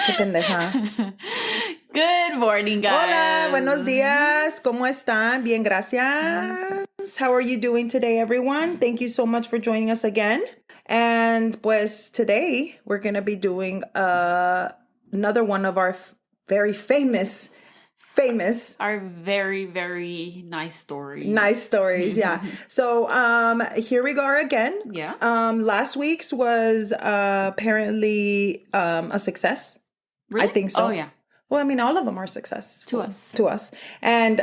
Qué pendeja. Good morning, guys. Hola, buenos días. ¿Cómo están? Bien, gracias. How are you doing today, everyone? Thank you so much for joining us again. And pues today we're going to be doing another one of our very famous. Our very, very nice stories. Nice stories, yeah. So here we go again. Yeah. Last week's was apparently a success. Really? I think so. Oh, yeah. Well, I mean, all of them are success. To us. To us. And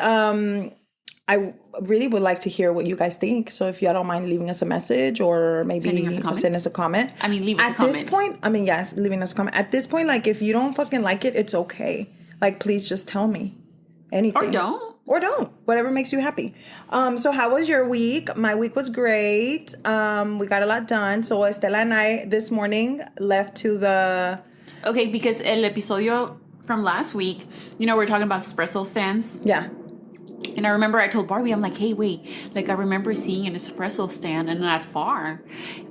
I really would like to hear what you guys think. So if you don't mind leaving us a message or maybe send us a comment. I mean, leave us a comment. At this point, I mean, yes, leaving us a comment. At this point, like, if you don't fucking like it, it's okay. Like, please just tell me anything. Or don't. Whatever makes you happy. So how was your week? My week was great. We got a lot done. So Estela and I this morning left to the... Okay, because el episodio from last week, you know, we're talking about espresso stands. Yeah. And I remember I told Barbie, I'm like, hey, wait. Like, I remember seeing an espresso stand and not far.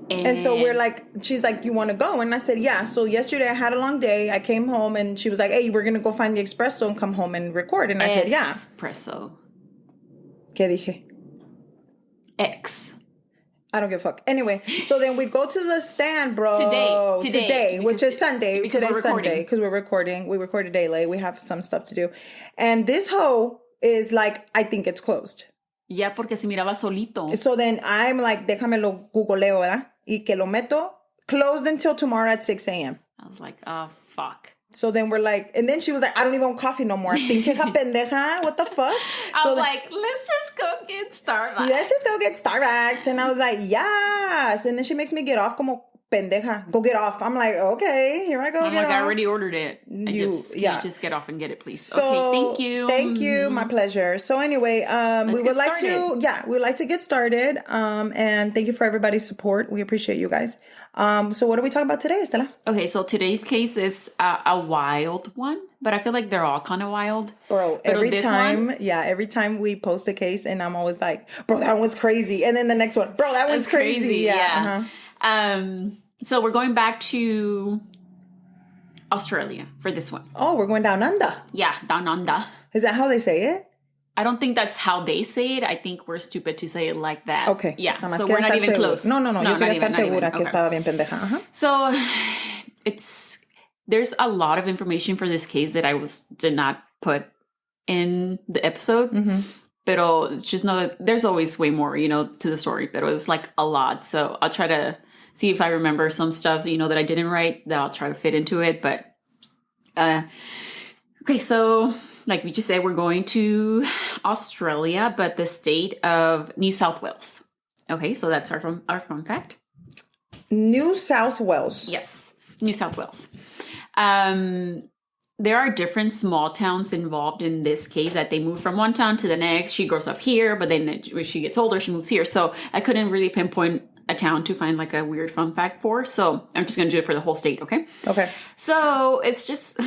And so we're like, she's like, you want to go? And I said, yeah. So yesterday I had a long day. I came home and she was like, hey, we're going to go find the espresso and come home and record. And I said, yeah. Espresso. ¿Qué dije? X. I don't give a fuck. Anyway, so then we go to the stand, bro. Today, which is Sunday. Today's Sunday because we're recording. We record a day late. We have some stuff to do. And this hoe is like, I think it's closed. Yeah, porque se miraba solito. So then I'm like, déjame lo googleo, ¿verdad? Y que lo meto. Closed until tomorrow at 6 a.m. I was like, oh, fuck. So then we're like, and then she was like, I don't even want coffee no more. Pincheja pendeja, what the fuck? I was like, let's just go get Starbucks. Let's just go get Starbucks. And I was like, yes. And then she makes me get off como pendeja. Go get off. I'm like, okay, here I go. I'm get like, off. I already ordered it. Can you just get off and get it, please? So, okay, thank you. Thank you. My pleasure. So anyway, we would like to get started. And thank you for everybody's support. We appreciate you guys. So what are we talking about today, Estela? Okay, so today's case is a wild one, but I feel like they're all kind of wild. Bro, every time we post a case and I'm always like, bro, that one's crazy. And then the next one, bro, that one's crazy. Yeah. Uh-huh. So we're going back to Australia for this one. Oh, we're going down under. Yeah, down under. Is that how they say it? I don't think that's how they say it. I think we're stupid to say it like that. Okay. Yeah. So we're not even close. No. Yo quería estar segura que estaba bien pendeja. Uh-huh. So there's a lot of information for this case that I did not put in the episode. Mm-hmm. Pero just know that there's always way more, to the story. But it was like a lot. So I'll try to see if I remember some stuff, that I didn't write that I'll try to fit into it. But, okay, so like we just said, we're going to Australia, but the state of New South Wales. Okay, so that's our fun fact. New South Wales. Yes, New South Wales. There are different small towns involved in this case that they move from one town to the next. She grows up here, but then when she gets older, she moves here. So I couldn't really pinpoint a town to find like a weird fun fact for. So I'm just going to do it for the whole state, okay? Okay. So it's just,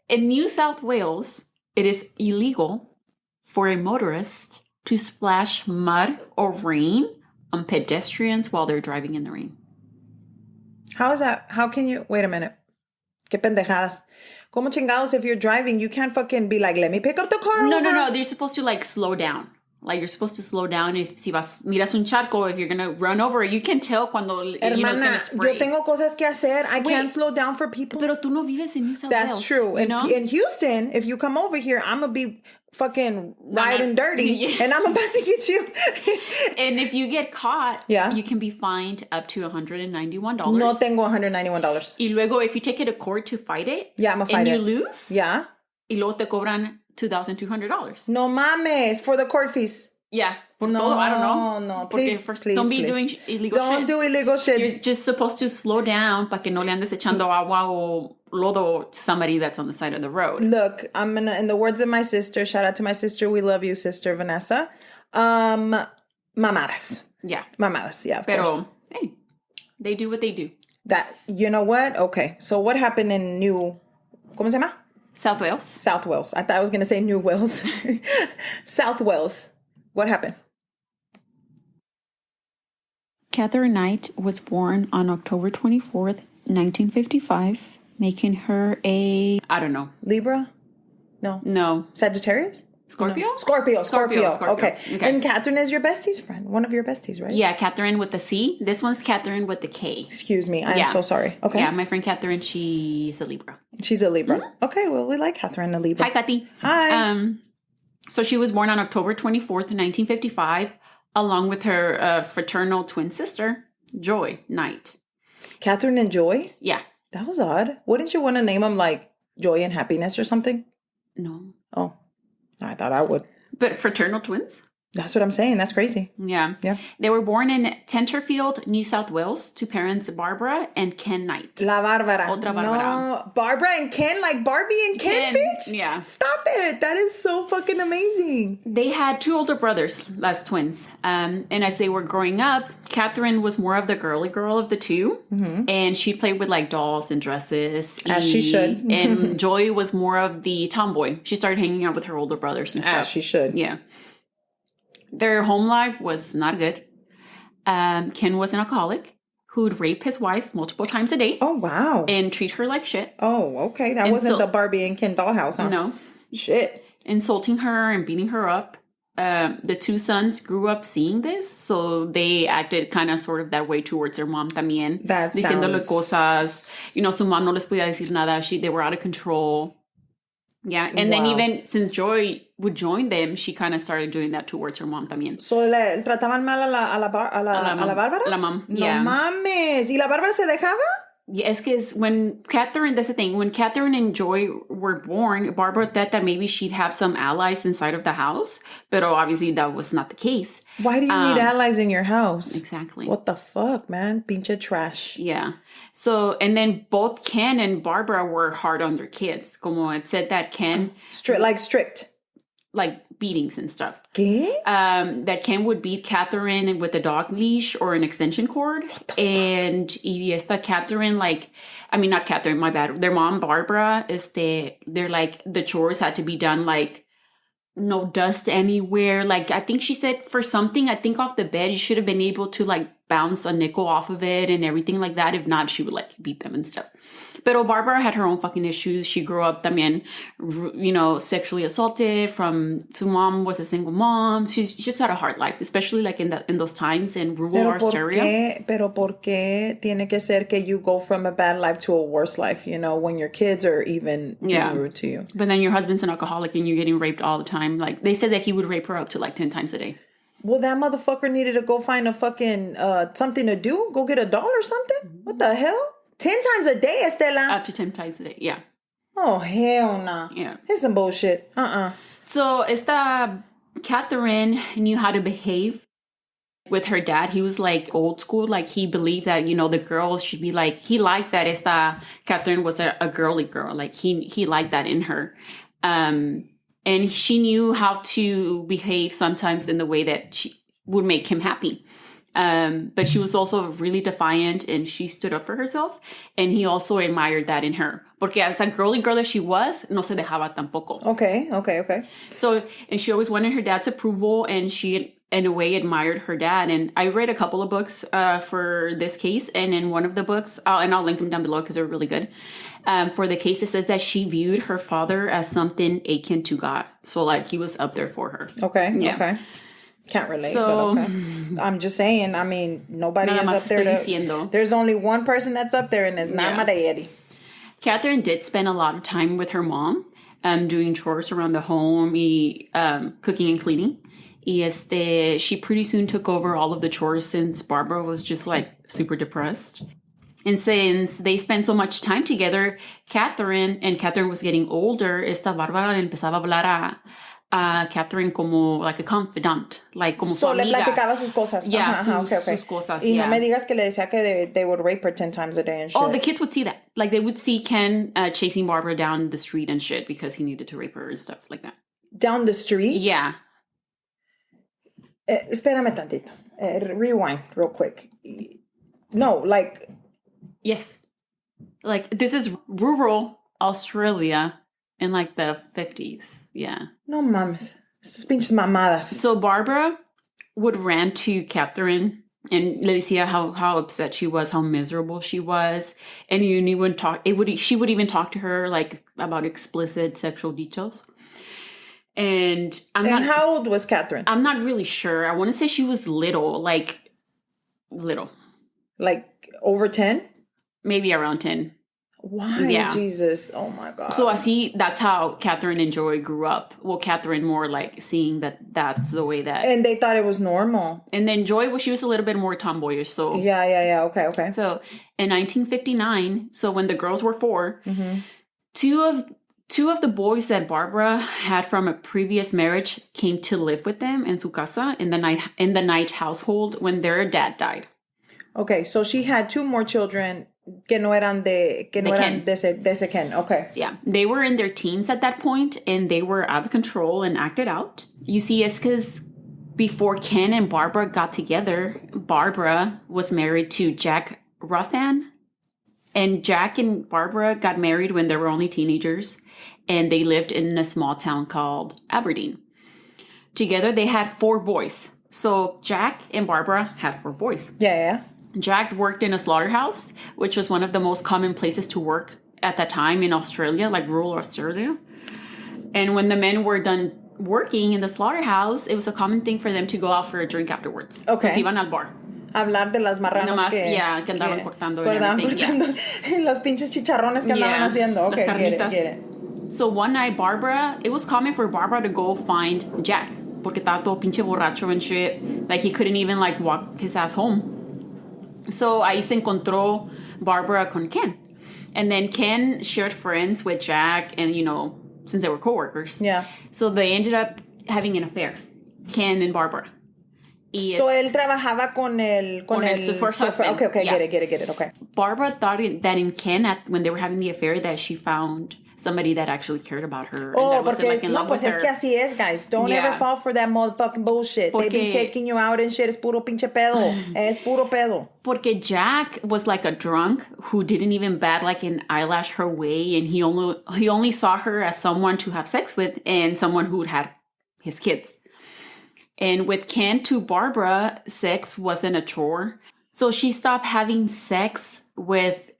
in New South Wales, it is illegal for a motorist to splash mud or rain on pedestrians while they're driving in the rain. How is that? How can you, wait a minute. Qué pendejadas. Como chingados, if you're driving, you can't fucking be like, let me pick up the car. No. They're supposed to like slow down. Like you're supposed to slow down if miras un charco, if you're going to run over it. You can tell cuando, Hermana, it's going to spray. Yo tengo cosas que hacer. I can't slow down for people. Pero tú no vives in New South Wales. That's true. In Houston, if you come over here, I'm going to be fucking riding dirty and I'm about to get you. And if you get caught, you can be fined up to $191. No tengo $191. Y luego, if you take it to court to fight it, I'm a fight and it. you lose, y luego te cobran $2,200. No mames, for the court fees. Yeah, por todo, I don't know. No, please, don't be doing illegal shit. Don't do illegal shit. You're just supposed to slow down para que no le andes echando agua o lodo to somebody that's on the side of the road. Look, I'm gonna, in the words of my sister, shout out to my sister, we love you, Sister Vanessa. Mamadas. Yeah. Mamadas, yeah, of course. Hey, they do what they do. That, you know what? Okay, so what happened in ¿cómo se llama? South Wales. South Wales. I thought I was going to say New Wales. South Wales. What happened? Katherine Knight was born on October 24th, 1955. making her a, I don't know. Libra? No. Sagittarius? Scorpio? No. Scorpio. Okay. Okay. And Katherine is your bestie's friend. One of your besties, right? Yeah, Katherine with the C. This one's Katherine with the K. Excuse me. I'm so sorry. Okay. Yeah, my friend Katherine, she's a Libra. She's a Libra. Mm-hmm. Okay, well, we like Katherine, a Libra. Hi, Kathy. Hi. So she was born on October 24th, 1955, along with her fraternal twin sister, Joy Knight. Katherine and Joy? Yeah. That was odd. Wouldn't you want to name them like Joy and Happiness or something? No. Oh, I thought I would. But fraternal twins? That's what I'm saying. That's crazy. Yeah. They were born in Tenterfield, New South Wales, to parents Barbara and Ken Knight. La Bárbara. Otra Bárbara. No. Barbara and Ken, like Barbie and Ken, bitch? Yeah. Stop it. That is so fucking amazing. They had 2 older brothers as twins. And as they were growing up, Katherine was more of the girly girl of the 2. Mm-hmm. And she played with like dolls and dresses. As she should. And Joy was more of the tomboy. She started hanging out with her older brothers and stuff. As she should. Yeah. Their home life was not good. Ken was an alcoholic who'd rape his wife multiple times a day. Oh, wow. And treat her like shit. Oh, okay. That wasn't the Barbie and Ken dollhouse, huh? No. Shit. Insulting her and beating her up. The 2 sons grew up seeing this, so they acted kind of sort of that way towards their mom también. Diciéndole cosas. Su mom no les podía decir nada. They were out of control. Yeah, and then even since Joy would join them, she kind of started doing that towards her mom también. So, ¿le trataban mal a la Bárbara? La mom, yeah. No mames. ¿Y la Bárbara se dejaba? Yeah, es que when Katherine, that's the thing, when Katherine and Joy were born, Barbara thought that maybe she'd have some allies inside of the house, but obviously that was not the case. Why do you need allies in your house? Exactly. What the fuck, man? Pinche trash. Yeah. So, and then both Ken and Barbara were hard on their kids. Como it said that Ken... Strict. Like beatings and stuff. ¿Qué? That Ken would beat Katherine with a dog leash or an extension cord. And esta Katherine, not Katherine, my bad. Their mom, Barbara, they're like, the chores had to be done like no dust anywhere. Like, I think she said for something, I think off the bed, you should have been able to like bounce a nickel off of it and everything like that. If not, she would like beat them and stuff. But Barbara had her own fucking issues. She grew up también, sexually assaulted su mom was a single mom. She's just had a hard life, especially like in those times in rural Australia. Pero ¿por qué tiene que ser que you go from a bad life to a worse life, when your kids are even rude to you? But then your husband's an alcoholic and you're getting raped all the time. Like, they said that he would rape her up to like 10 times a day. Well, that motherfucker needed to go find a fucking something to do. Go get a doll or something. What the hell? 10 times a day, Estela? Up to 10 times a day, yeah. Oh, hell no. Yeah. It's some bullshit. So, esta Katherine knew how to behave with her dad. He was like old school. Like, he believed that, the girls should be like, he liked that esta Katherine was a girly girl. Like, he liked that in her. And she knew how to behave sometimes in the way that she would make him happy. But she was also really defiant and she stood up for herself. And he also admired that in her. Porque as a girly girl that she was, no se dejaba tampoco. Okay. So, and she always wanted her dad's approval and she, in a way, admired her dad. And I read a couple of books for this case. And in one of the books, and I'll link them down below because they're really good. For the case, it says that she viewed her father as something akin to God. So, like, he was up there for her. Okay. Can't relate, but okay. I'm just saying, nobody is up there. There's only one person that's up there, and it's not my daddy. Katherine did spend a lot of time with her mom, doing chores around the home, cooking and cleaning. She pretty soon took over all of the chores since Barbara was just, like, super depressed. And since they spent so much time together, Katherine was getting older, esta Bárbara le empezaba a hablar a Katherine como like a confidant, like como su amiga. Le platicaba sus cosas. Yeah, sus cosas. Y no me digas que le decía que they would rape her 10 times a day and shit. Oh, the kids would see that. Like, they would see Ken chasing Barbara down the street and shit because he needed to rape her and stuff like that. Down the street? Yeah. Espérame tantito. Rewind real quick. No, like... Yes. Like, this is rural Australia in, like, the 50s. Yeah. No mames. Estas pinches mamadas. So Barbara would rant to Katherine And le decía how upset she was, how miserable she was. And she would even talk to her like about explicit sexual details. And how old was Katherine? I'm not really sure. I want to say she was little. Like over 10? Maybe around 10. Why? Yeah. Jesus. Oh my God. So that's how Katherine and Joy grew up. Well, Katherine more like seeing that's the way that. And they thought it was normal. And then Joy, she was a little bit more tomboyish. So. Yeah. Okay. So in 1959, so when the girls were 4, two of the boys that Barbara had from a previous marriage came to live with them in su casa in the Knight household when their dad died. Okay, so she had 2 more children que no eran de ese Ken. Okay. Yeah, they were in their teens at that point, and they were out of control and acted out. You see, it's because before Ken and Barbara got together, Barbara was married to Jack Ruthan, and Jack and Barbara got married when they were only teenagers, and they lived in a small town called Aberdeen. Together, they had 4 boys. So Jack and Barbara had 4 boys. Yeah. Jack worked in a slaughterhouse, which was one of the most common places to work at that time in Australia, like rural Australia. And when the men were done working in the slaughterhouse, it was a common thing for them to go out for a drink afterwards. Okay. So se iban al bar. Hablar de las marranas que andaban cortando. Yeah. Las pinches chicharrones que andaban haciendo. Okay, get it. So one night, it was common for Barbara to go find Jack. Porque estaba todo pinche borracho and shit. Like, he couldn't even, like, walk his ass home. So ahí se encontró Barbara con Ken. And then Ken shared friends with Jack and, since they were coworkers. Yeah. So they ended up having an affair, Ken and Barbara. So él trabajaba con el first husband. Okay, yeah. Get it, okay. Barbara thought that in Ken, when they were having the affair, that she found somebody that actually cared about her. Oh, and that wasn't, like, in love with her. Es que así es, guys. Don't ever fall for that motherfucking bullshit. They be taking you out and shit. Es puro pinche pedo. Es puro pedo. Porque Jack was like a drunk who didn't even bat like an eyelash her way, and he only saw her as someone to have sex with and someone who had his kids. And with Ken to Barbara, sex wasn't a chore. So she stopped having sex with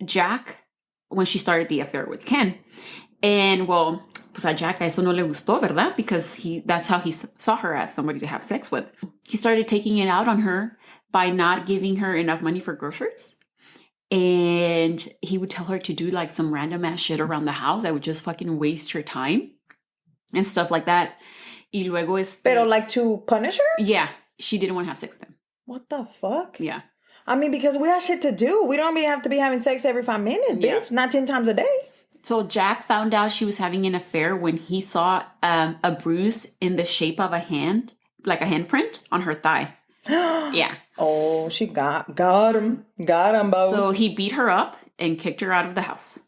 Jack when she started the affair with Ken. And, well, pues a Jack eso no le gustó, ¿verdad? Because that's how he saw her, as somebody to have sex with. He started taking it out on her by not giving her enough money for groceries. And he would tell her to do, like, some random ass shit around the house that would just fucking waste her time and stuff like that. Y luego Pero, like, to punish her? Yeah. She didn't want to have sex with him. What the fuck? Yeah. I mean, because we have shit to do. We don't even have to be having sex every 5 minutes, bitch. Yeah. Not 10 times a day. So Jack found out she was having an affair when he saw a bruise in the shape of a hand, like a handprint on her thigh. Yeah. Oh, she got him. Got him, both. So he beat her up and kicked her out of the house.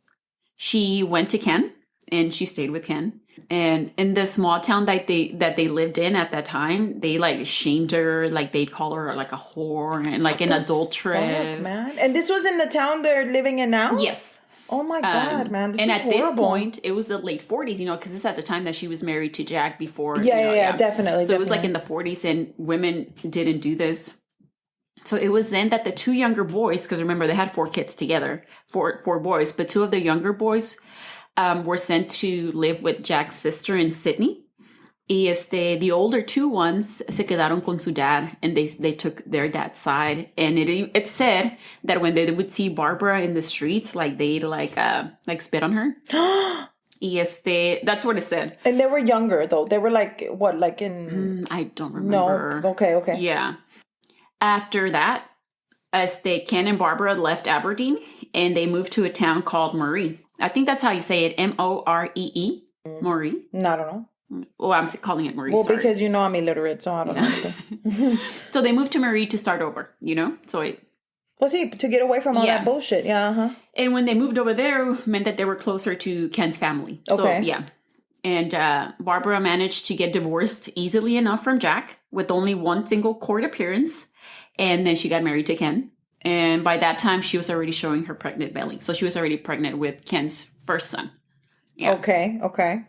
She went to Ken, and she stayed with Ken. And in the small town that they lived in at that time, they like shamed her, like they'd call her like a whore and like an adulteress. Fuck, man. And this was in the town they're living in now? Yes. Oh my God, man. This and is at horrible. This point, it was the late 40s, because it's at the time that she was married to Jack before. Yeah, definitely. So it was like in the 40s, and women didn't do this. So it was then that the 2 younger boys, because remember, they had 4 kids together, four boys, but 2 of the younger boys were sent to live with Jack's sister in Sydney. Y the older 2 ones se quedaron con su dad, and they took their dad's side. And it said that when they would see Barbara in the streets, like they'd like spit on her. Y that's what it said. And they were younger though. They were like what, like in? I don't remember. No. Okay. Yeah. After that, Ken and Barbara left Aberdeen, and they moved to a town called Moree. I think that's how you say it, Moree. Moree. No, I don't know. Well, I'm calling it Moree. Well, sorry. Because I'm illiterate, so I don't know. So they moved to Moree to start over, So to get away from all that bullshit. Yeah. Uh-huh. And when they moved over there, meant that they were closer to Ken's family. Okay. So, yeah. And Barbara managed to get divorced easily enough from Jack with only 1 single court appearance. And then she got married to Ken. And by that time, she was already showing her pregnant belly. So she was already pregnant with Ken's first son. Yeah. Okay.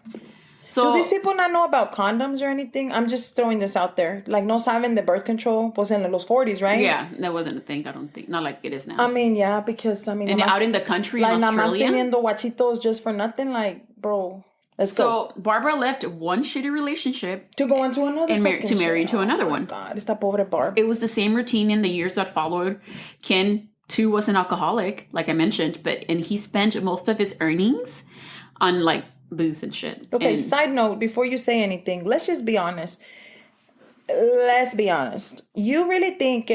Do these people not know about condoms or anything? I'm just throwing this out there. Like, no saben de birth control, pues en los 40s, right? Yeah, that wasn't a thing, I don't think. Not like it is now. I mean, yeah, because, I mean... And out in the country, like, in Australia... Like, nada más teniendo guachitos just for nothing, like, bro... So Barbara left one shitty relationship to go into another and to marry into another one. God, esta pobre Barb. It was the same routine in the years that followed. Ken too was an alcoholic, like I mentioned, and he spent most of his earnings on like booze and shit. Okay, side note, before you say anything, let's just be honest. Let's be honest. You really think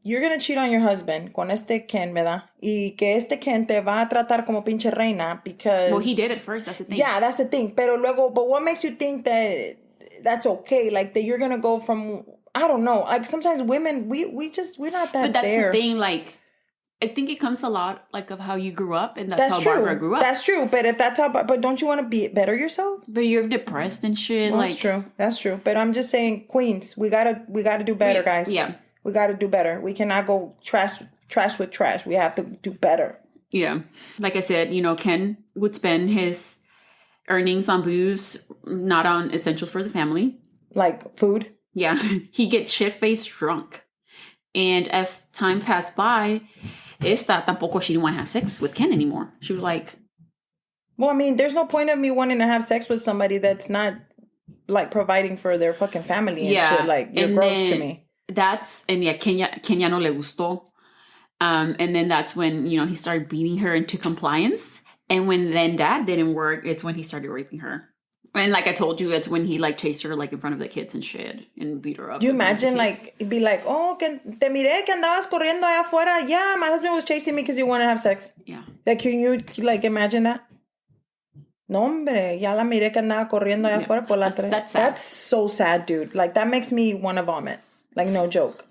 you're gonna cheat on your husband con este Ken, ¿verdad? Y que este Ken te va a tratar como pinche reina because... Well, he did it first, that's the thing. Yeah, that's the thing. But what makes you think that that's okay? Like, that you're gonna go from... I don't know. Like, sometimes women, we're not that. But that's there. The thing, like... I think it comes a lot like of how you grew up, and that's how true. Barbara grew up. That's true. But if that's how, but don't you want to be better yourself? But you're depressed and shit. That's true. That's true. But I'm just saying, queens, we gotta do better, guys. Yeah, we gotta do better. We cannot go trash with trash. We have to do better. Yeah, like I said, Ken would spend his earnings on booze, not on essentials for the family, like food. Yeah, he gets shit-faced drunk, and as time passed by. Esta tampoco, she didn't want to have sex with Ken anymore. She was like... Well, I mean, there's no point of me wanting to have sex with somebody that's not, like, providing for their fucking family and shit. Like, you're gross to me. Ken ya no le gustó. And then that's when, he started beating her into compliance. And when then that didn't work, it's when he started raping her. And like I told you, it's when he like chased her like in front of the kids and shit and beat her up. Do you imagine like be like, oh, que te miré que andabas corriendo allá afuera. Yeah, my husband was chasing me because he wanted to have sex. Yeah. Like, can you like imagine that? No, hombre, ya la miré que andaba corriendo allá afuera por la tres. That's sad. That's so sad, dude. Like, that makes me want to vomit. Like, no joke.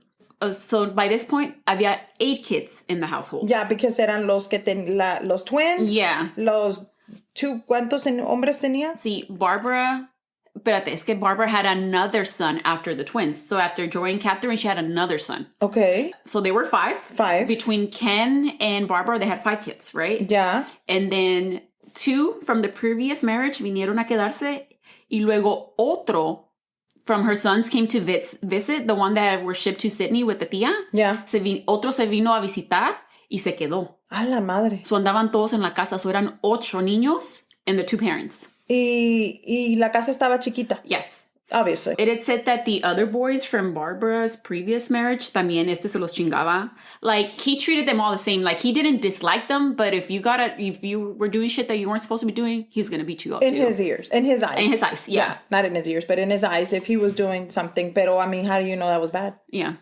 So by this point, había 8 kids in the household. Yeah, because eran los los twins. Yeah. Los... ¿Cuántos hombres tenía? See, Barbara had another son after the twins. So after Joy and Katherine, she had another son. Okay. So they were 5. 5. Between Ken and Barbara, they had 5 kids, right? Yeah. And then 2 from the previous marriage vinieron a quedarse. Y luego otro from her sons came to visit, the one that were shipped to Sydney with the tía. Yeah. Otro se vino a visitar y se quedó. A la madre. So andaban todos en la casa. So eran 8 niños and the 2 parents. Y la casa estaba chiquita. Yes. Obviously. It had said that the other boys from Barbara's previous marriage, también se los chingaba. Like, he treated them all the same. Like, he didn't dislike them, but if you were doing shit that you weren't supposed to be doing, he's gonna beat you up in his ears. In his eyes. In his eyes, yeah. Not in his ears, but in his eyes, if he was doing something. Pero, I mean, how do you know that was bad? Yeah.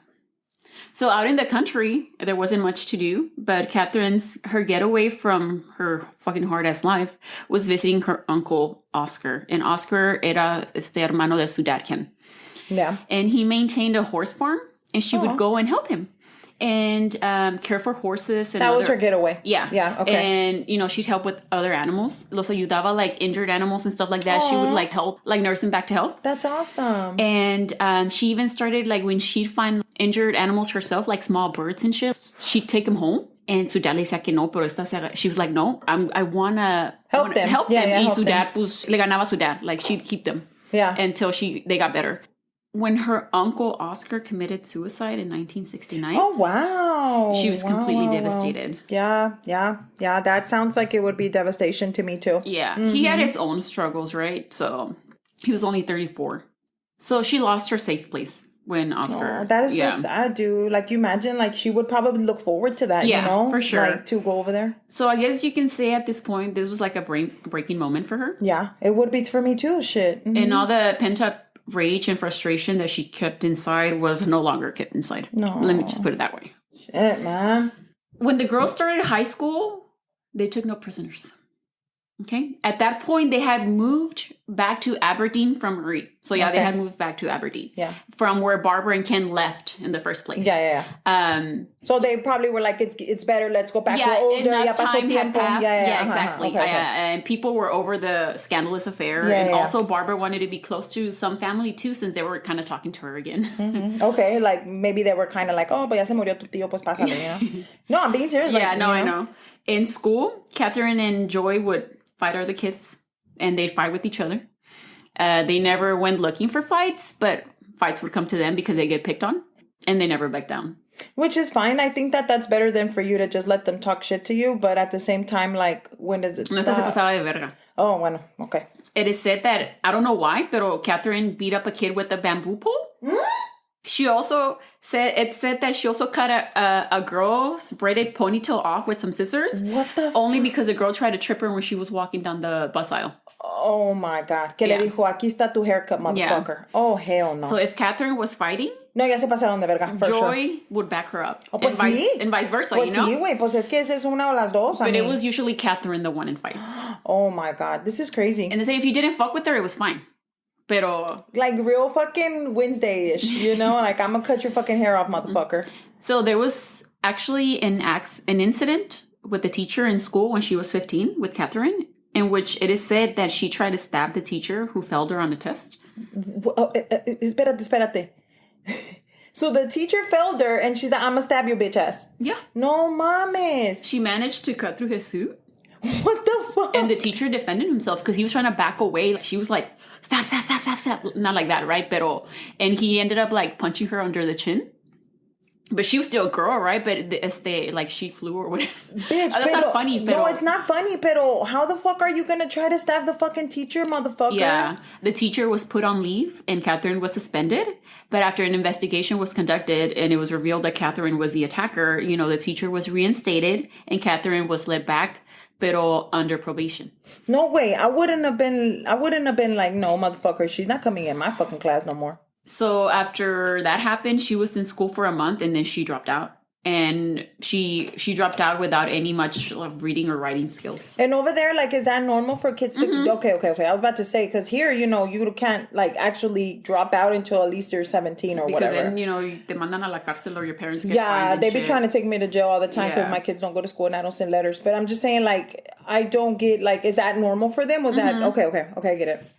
So out in the country, there wasn't much to do, but her getaway from her fucking hard-ass life was visiting her uncle, Oscar. And Oscar era hermano de su dad, Ken. Yeah. And he maintained a horse farm, and she would go and help him and care for horses. And that was her getaway. Yeah. Yeah, okay. And, she'd help with other animals. Los ayudaba, like, injured animals and stuff like that. Aww. She would, like, help, like, nurse them back to health. That's awesome. And she even started, like, when she'd find injured animals herself, like small birds and shit, she'd take them home. And su dad le decía que no, pero she was like, no, I want to help them. Y su dad, pues, le ganaba su dad. Like, she'd keep them. Yeah. Until they got better. When her uncle Oscar committed suicide in 1969. Oh, wow. She was completely devastated. Yeah. That sounds like it would be devastation to me, too. Yeah. Mm-hmm. He had his own struggles, right? So he was only 34. So she lost her safe place when Oscar... Oh, that is so sad, dude. Like, you imagine, like, she would probably look forward to that, you know? For sure. Like, to go over there. So I guess you can say at this point, this was like a breaking moment for her. Yeah, it would be for me, too. Shit. Mm-hmm. And all the pent-up rage and frustration that she kept inside was no longer kept inside. No. Let me just put it that way. Shit, man. When the girls started high school, they took no prisoners. Okay? At that point, they had moved back to Aberdeen from Marie. So, they had moved back to Aberdeen. Yeah. From where Barbara and Ken left in the first place. Yeah. So they probably were like, it's better, let's go back. We're older, enough time had passed. Yeah, exactly. Okay. And people were over the scandalous affair. And also, Barbara wanted to be close to some family, too, since they were kind of talking to her again. Mm-hmm. Okay, like, maybe they were kind of like, oh, pues ya se murió tu tío, pues pásale, you know? No, I'm being serious. Yeah, like, I know. In school, Katherine and Joy would fight other kids, and they'd fight with each other. They never went looking for fights, but fights would come to them because they get picked on, and they never back down. Which is fine. I think that that's better than for you to just let them talk shit to you. But at the same time, like, when does it stop? No, esto se pasaba de verga. Oh, bueno, okay. It is said that, I don't know why, but Katherine beat up a kid with a bamboo pole. She also said that she also cut a girl's braided ponytail off with some scissors. What the Only because a girl tried to trip her when she was walking down the bus aisle. Oh my God. Que le dijo, aquí está tu haircut, motherfucker. Yeah. Oh, hell no. So if Katherine was fighting... No, ya se pasaron de verga, for Joy sure. would back her up. Oh, pues and vice versa, pues you know? Sí, güey. Pues es que esa es una o las dos. But it was usually Katherine the one in fights. Oh my God. This is crazy. And they say if you didn't fuck with her, it was fine. Pero... Like real fucking Wednesday-ish, you know? Like, I'm gonna cut your fucking hair off, motherfucker. So there was actually an incident with the teacher in school when she was 15 with Katherine, in which it is said that she tried to stab the teacher who failed her on a test. Espérate. So the teacher failed her, and she's like, I'm gonna stab your bitch ass. Yeah. No mames. She managed to cut through his suit. What the fuck? And the teacher defended himself because he was trying to back away. Like, she was like, stab. Not like that, right? And he ended up like punching her under the chin. But she was still a girl, right? But like she flew or whatever. Bitch, that's not funny. No, it's not funny, pero how the fuck are you going to try to stab the fucking teacher, motherfucker? Yeah. The teacher was put on leave and Katherine was suspended. But after an investigation was conducted and it was revealed that Katherine was the attacker, you know, the teacher was reinstated and Katherine was led back, pero under probation. No way. I wouldn't have been like, no, motherfucker, she's not coming in my fucking class no more. So after that happened, she was in school for a month and then she dropped out. And she dropped out without any much of reading or writing skills. And over there, like, is that normal for kids to... Mm-hmm. Okay. I was about to say, because here, you know, you can't, like, actually drop out until at least you're 17 or because whatever. Because then, you know, te mandan a la cárcel or your parents get Yeah, fined they be trying to take me to jail all the time because my kids don't go to school and I don't send letters. But I'm just saying, like, I don't get, like, is that normal for them? Was that... Okay, I get it.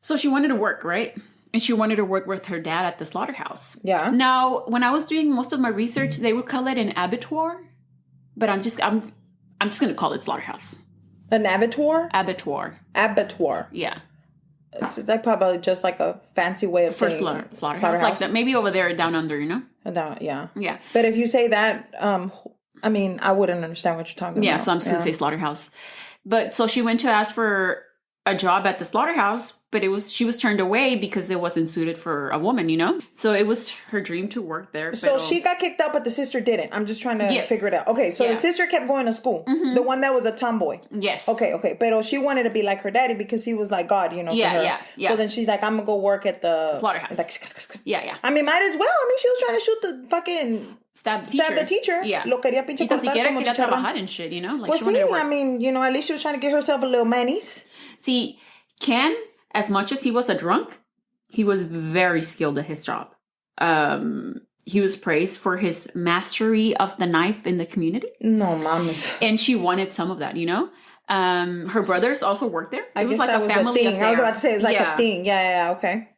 So she wanted to work, right? And she wanted to work with her dad at the slaughterhouse. Yeah. Now, when I was doing most of my research, they would call it an abattoir, but I'm just going to call it slaughterhouse. An abattoir? Abattoir. Yeah. It's like probably just like a fancy way of saying slaughterhouse. Like that, maybe over there down under, you know? Yeah. Yeah. But if you say that, I mean, I wouldn't understand what you're talking about. Yeah, so I'm just going to say slaughterhouse. But so she went to ask for a job at the slaughterhouse, but she was turned away because it wasn't suited for a woman, you know? So it was her dream to work there. So she got kicked out, but the sister didn't. I'm just trying to figure it out. Okay, so the sister kept going to school. Mm-hmm. The one that was a tomboy. Yes. Okay. But she wanted to be like her daddy because he was like God, you know, to her. Yeah. So then she's like, I'm going to go work at the... slaughterhouse. Like, yeah. I mean, might as well. I mean, she was trying to shoot the fucking... Stab the teacher. Yeah. Lo quería pinche cortar como quería trabajar and shit, you know? Like, well, she wanted to work. I mean, you know, at least she was trying to get herself a little monies. See... Ken, as much as he was a drunk, he was very skilled at his job. He was praised for his mastery of the knife in the community. No, mames. And she wanted some of that, you know? Her brothers also worked there. It was like a family thing. affair. I was about to say, it was like a thing. Yeah, okay.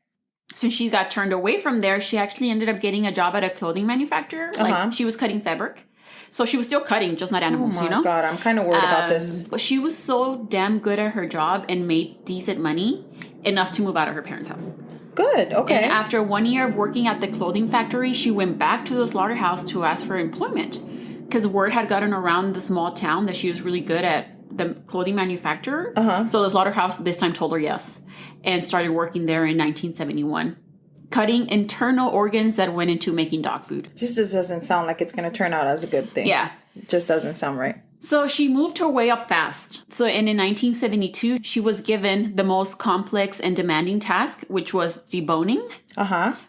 So she got turned away from there. She actually ended up getting a job at a clothing manufacturer. Like, she was cutting fabric. So she was still cutting, just not animals, you know? Oh, my God. I'm kind of worried about this. But she was so damn good at her job and made decent money, enough to move out of her parents' house. Good, okay. And after 1 year of working at the clothing factory, she went back to the slaughterhouse to ask for employment. Because word had gotten around the small town that she was really good at the clothing manufacturer. So the slaughterhouse this time told her yes. And started working there in 1971. Cutting internal organs that went into making dog food. Just doesn't sound like it's going to turn out as a good thing. Yeah. It just doesn't sound right. So she moved her way up fast. So in 1972, she was given the most complex and demanding task, which was deboning.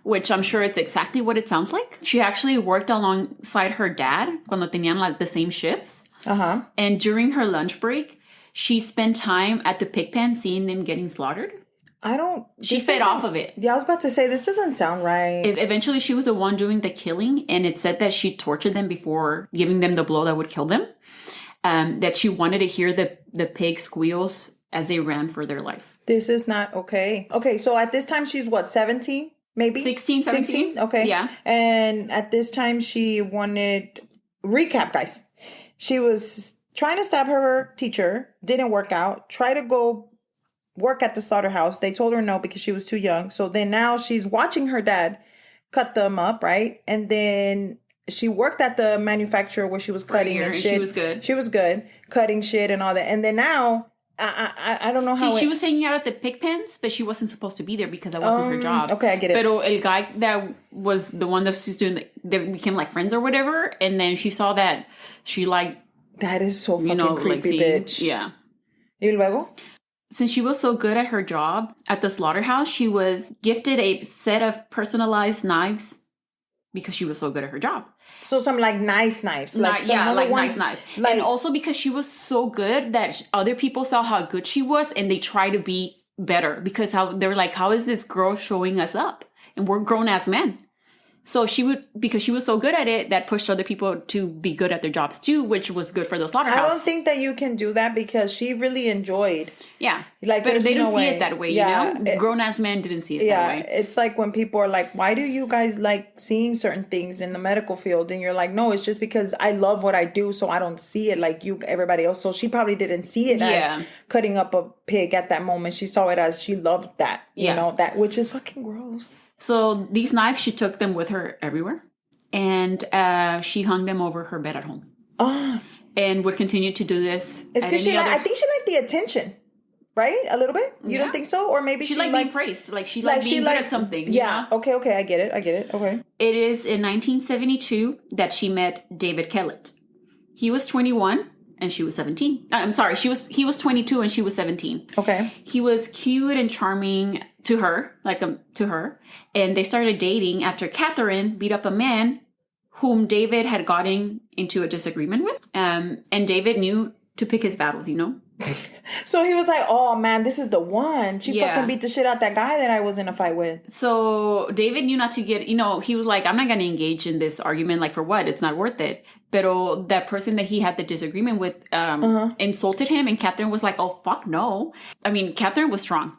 Which I'm sure it's exactly what it sounds like. She actually worked alongside her dad cuando tenían like the same shifts. And during her lunch break, she spent time at the pig pen seeing them getting slaughtered. She fed off of it. Yeah, I was about to say, this doesn't sound right. Eventually, she was the one doing the killing, and it said that she tortured them before giving them the blow that would kill them. That she wanted to hear the pig squeals as they ran for their life. This is not okay. Okay, so at this time, she's what, 17? Maybe? 16, 17. Okay. Yeah. And at this time, she wanted... Recap, guys. She was trying to stab her teacher. Didn't work out. Tried to go... work at the slaughterhouse. They told her no because she was too young. So then now she's watching her dad cut them up, right? And then she worked at the manufacturer where she was cutting and shit. She was good. She was good, cutting shit and all that. And then now, I don't know how. She was hanging out at the pig pens, but she wasn't supposed to be there because that wasn't her job. Okay, I get it. Pero el guy that was the one that she's doing, they became like friends or whatever. And then she saw that she like. That is so fucking creepy, bitch. Yeah. Y luego? Since she was so good at her job at the slaughterhouse, she was gifted a set of personalized knives because she was so good at her job. So some like nice knives. Like nice knife. Like, and also because she was so good that other people saw how good she was and they try to be better because they're like, how is this girl showing us up? And we're grown-ass men. So because she was so good at it, that pushed other people to be good at their jobs too, which was good for the slaughterhouse. I don't think that you can do that because she really enjoyed. Yeah. Like, but they didn't see it that way, you know? Grown-ass men didn't see it that way. Yeah, it's like when people are like, why do you guys like seeing certain things in the medical field? And you're like, no, it's just because I love what I do, so I don't see it like everybody else. So she probably didn't see it as cutting up a pig at that moment. She saw it as she loved that, you know, that, which is fucking gross. So these knives, she took them with her everywhere. And she hung them over her bed at home. Oh. And would continue to do this. It's because I think she liked the attention. Right? A little bit? You don't think so? Or maybe she liked being praised. Like she liked being good at something. Yeah. You know? Okay. I get it. Okay. It is in 1972 that she met David Kellett. He was 21 and she was 17. I'm sorry. He was 22 and she was 17. Okay. He was cute and charming to her, and they started dating after Catherine beat up a man whom David had gotten into a disagreement with. And David knew to pick his battles, you know? So he was like, oh man, this is the one. She fucking beat the shit out that guy that I was in a fight with. So David knew not to get, he was like, I'm not going to engage in this argument. Like, for what? It's not worth it. But that person that he had the disagreement with insulted him. And Catherine was like, oh, fuck no. I mean, Catherine was strong.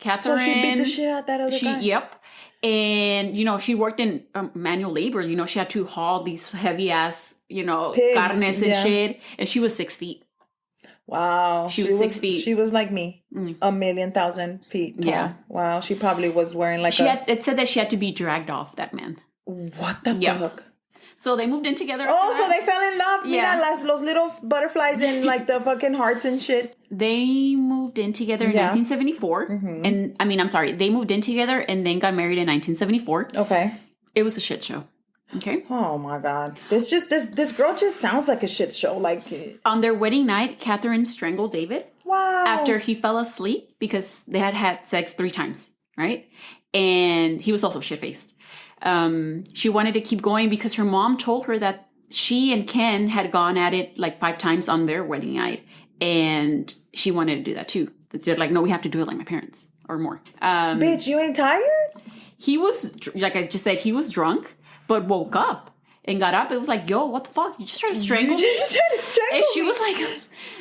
So she beat the shit out that other guy? Yep. And, she worked in manual labor. She had to haul these heavy-ass, pigs, carnes and shit. And she was 6 feet. Wow. She was 6 feet. She was like me. 1,000,000 feet tall. Yeah. Wow. She probably was wearing like it said that she had to be dragged off that man. What the fuck? So they moved in together. Oh, so they fell in love. Yeah. Mira, los little butterflies and like the fucking hearts and shit. They moved in together in 1974. Mm-hmm. And I'm sorry. They moved in together and then got married in 1974. Okay. It was a shit show. Okay. Oh my God. This girl just sounds like a shit show. Like, on their wedding night, Catherine strangled David. Wow. After he fell asleep because they had sex 3 times, right? And he was also shit-faced. She wanted to keep going because her mom told her that she and Ken had gone at it like 5 times on their wedding night. And she wanted to do that too. They're like, no, we have to do it like my parents or more. Bitch, you ain't tired? He was, like I just said, he was drunk, but woke up and got up. It was like, yo, what the fuck? You just tried to strangle me? And she was like,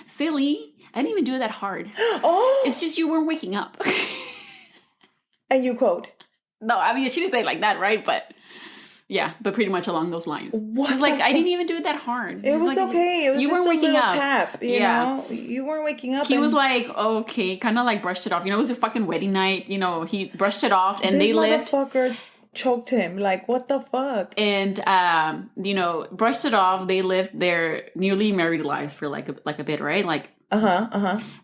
silly. I didn't even do it that hard. Oh. It's just you weren't waking up. And you quote. No, she didn't say it like that, right? But yeah, but pretty much along those lines. She's like, I didn't even do it that hard. It was like, okay. It was you just weren't waking up. Tap, you know? You weren't waking up. He was like, okay, kind of like brushed it off. It was their fucking wedding night. He brushed it off and they lived. This motherfucker choked him. Like, what the fuck? And, brushed it off. They lived their newly married lives for like a bit, right? Like,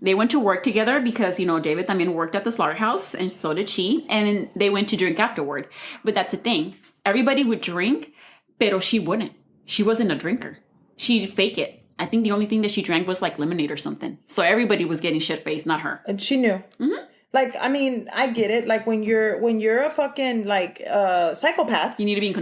they went to work together because, David también worked at the slaughterhouse and so did she. And they went to drink afterward. But that's the thing. Everybody would drink, pero she wouldn't. She wasn't a drinker. She'd fake it. I think the only thing that she drank was like lemonade or something. So everybody was getting shit-faced, not her. And she knew. Mm-hmm. Like, I get it. Like when you're a fucking like psychopath. You need to be in